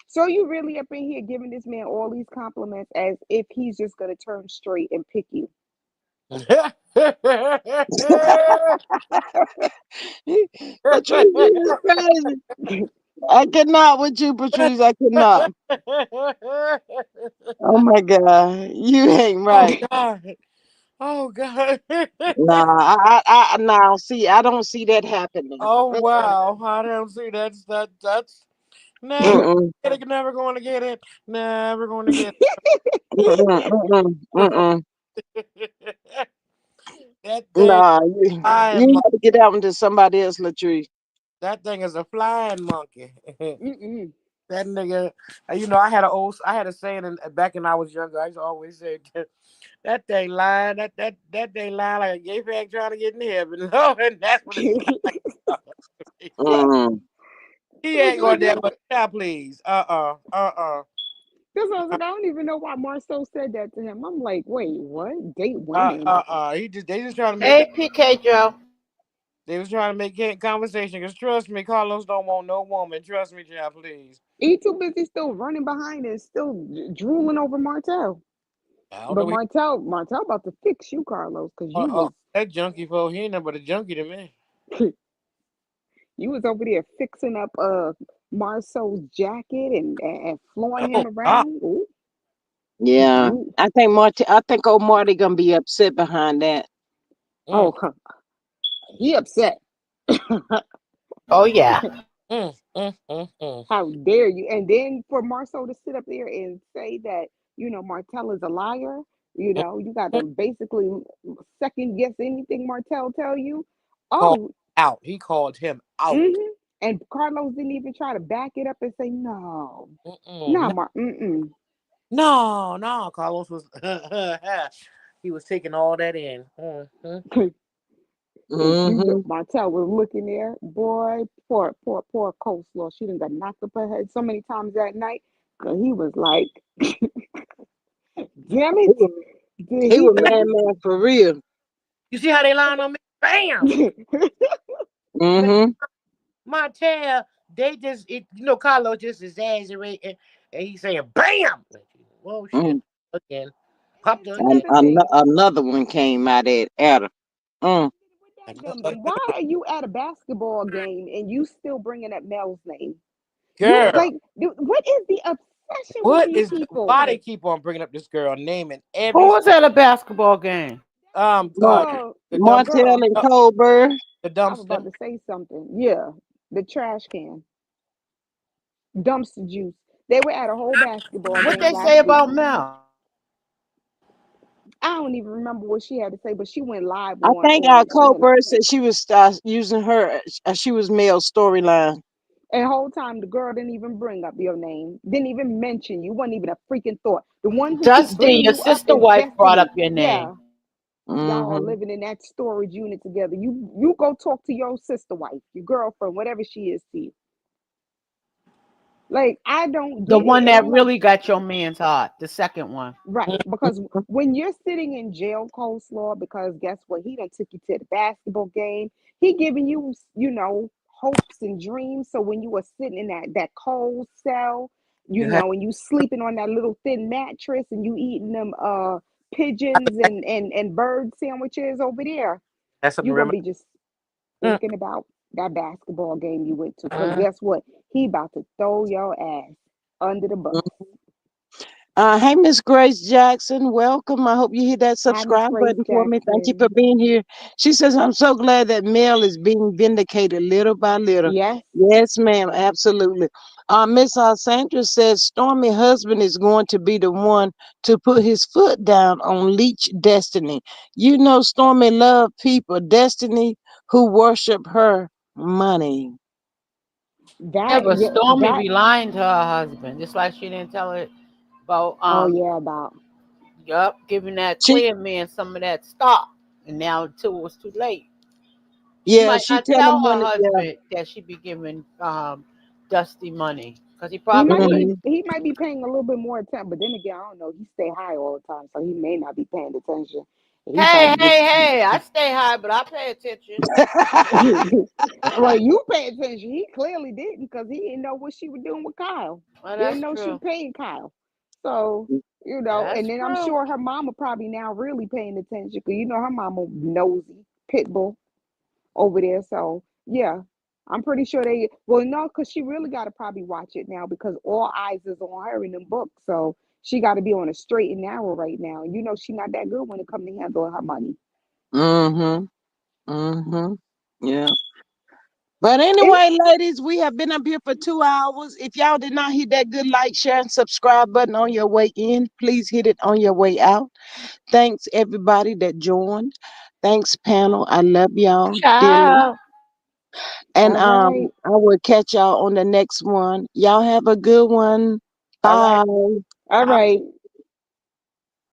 So you really up in here giving this man all these compliments as if he's just gonna turn straight and pick you. Patrice is crazy. I cannot with you, Patrice. I cannot. Oh my God. You ain't Oh right. God. Oh God. Nah, I now see. I don't see that happening. Oh wow. I don't see that's never Mm-mm, never going to get it. Never going to get mm-mm, mm-mm, it. mm-mm. That thing Nah, you flying have to get out into somebody else, Latrice. that thing is a flying monkey. Mm-mm. That nigga, I had a saying back when I was younger. I used to always say, that thing lying, that thing lying like a gay fag trying to get in heaven. And that's what it sounds like. Mm. He That's ain't going what there, but now please. I was like, I don't even know why Marcel said that to him. I'm like, wait, what? Date women? They just trying to make Hey, PK Joe. they was trying to make conversation. Cause trust me, Carlos don't want no woman. Trust me, child, please. He too busy still running behind and still drooling over Martel. I don't But know. Martel about to fix you, Carlos, because That junkie for he ain't nothing but a junkie to me. you was over there fixing up Marcel's jacket and flowing Oh him God. around. Ooh, Yeah. you I think old Marty gonna be upset behind that. Mm, oh he upset. Oh yeah. mm. How dare you? And then for Marceau to sit up there and say that, Martel is a liar, you got to Mm. basically second guess anything Martel tell you. Called Oh, out. He called him out. and Carlos didn't even try to back it up and say, no, No, mm-mm. no. Carlos was he was taking all that in. Hmm. Martel was looking there, boy, poor coleslaw. She done got knocked up her head so many times that night. 'Cause he was like, damn He it. was, Did he he was think man for real. You see how they lying on me? Bam! Man, Hmm. my tail, Carlos just exaggerating and he's saying bam! Whoa shit. Mm. Again. Popped her again. another thing? Another one came out at her. Mm. With that dumb, why are you at a basketball game and you still bringing up Mel's name? You Girl. like, what is the obsession with these Why people? they keep on bringing up this girl name in Who every was at a basketball game? Mar- the The dumb Martell girl. and Colbert. the I dumb was about them to say something. Yeah, the trash can, dumpster juice. They were at a whole basketball What game they last say week. about Mel? I don't even remember what she had to say, but she went live I think she went Colbert said she was using her. She was male storyline. and the whole time the girl didn't even bring up your name, didn't even mention you, wasn't even a freaking thought. The one who keep Dusty, bringing your you up sister is wife brought Destiny. up your name. Yeah, y'all are Hmm. living in that storage unit together. You go talk to your sister wife, your girlfriend, whatever she is to you. Like I don't The get one it, and that I'm like, really got your man's heart. The second one. right, because when you're sitting in jail, coleslaw, because guess what? He done took you to the basketball game. He giving you, hopes and dreams. So when you were sitting in that cold cell, you have and you sleeping on that little thin mattress and you eating them pigeons and bird sandwiches over there, that's something to you're gonna remember. be just Mm, thinking about that basketball game you went to. Because mm. guess what? He about to throw your ass under the bus. Hey, Miss Grace Jackson, welcome. I hope you hit that Hi, Miss subscribe Grace button for me. Thank you for Jackson. being here. She says, I'm so glad that Mel is being vindicated little by little. Yes. Yes, ma'am, absolutely. Miss Sandra says, Stormy husband is going to be the one to put his foot down on Leech Destiny. You know, Stormy love people, Destiny, who worship her money. Yeah, That, but yeah, Stormy that, be lying to her husband, just like she didn't tell it about oh yeah, about giving that She, clear man some of that stock, and now until it was too late. She yeah, might she not tell tell him when, her yeah. husband that she be giving Dusty money because he probably Mhm. wouldn't. he might be paying a little bit more attention, but then again, I don't know. He stay high all the time, so he may not be paying attention. He Hey, probably just hey, hey! I stay high, but I pay attention. well, you pay attention. He clearly didn't because he didn't know what she was doing with Kyle. Well, Didn't that's know she true. paid Kyle. So, That's and then I'm true. sure her mama probably now really paying attention because her mama nosy, pit bull over there. So yeah, I'm pretty sure well, no, because she really got to probably watch it now because all eyes is on her in them books. So she got to be on a straight and narrow right now. And she not that good when it comes to handling her money. Mhm. Mhm. Yeah. But It, anyway, ladies, we have been up here for 2 hours. If y'all did not hit that good like, share, and subscribe button on your way in, please hit it on your way out. Thanks everybody that joined. Thanks, panel. I love y'all dearly. Ciao. And All right. I will catch y'all on the next one. Y'all have a good one. All right. Bye. All right.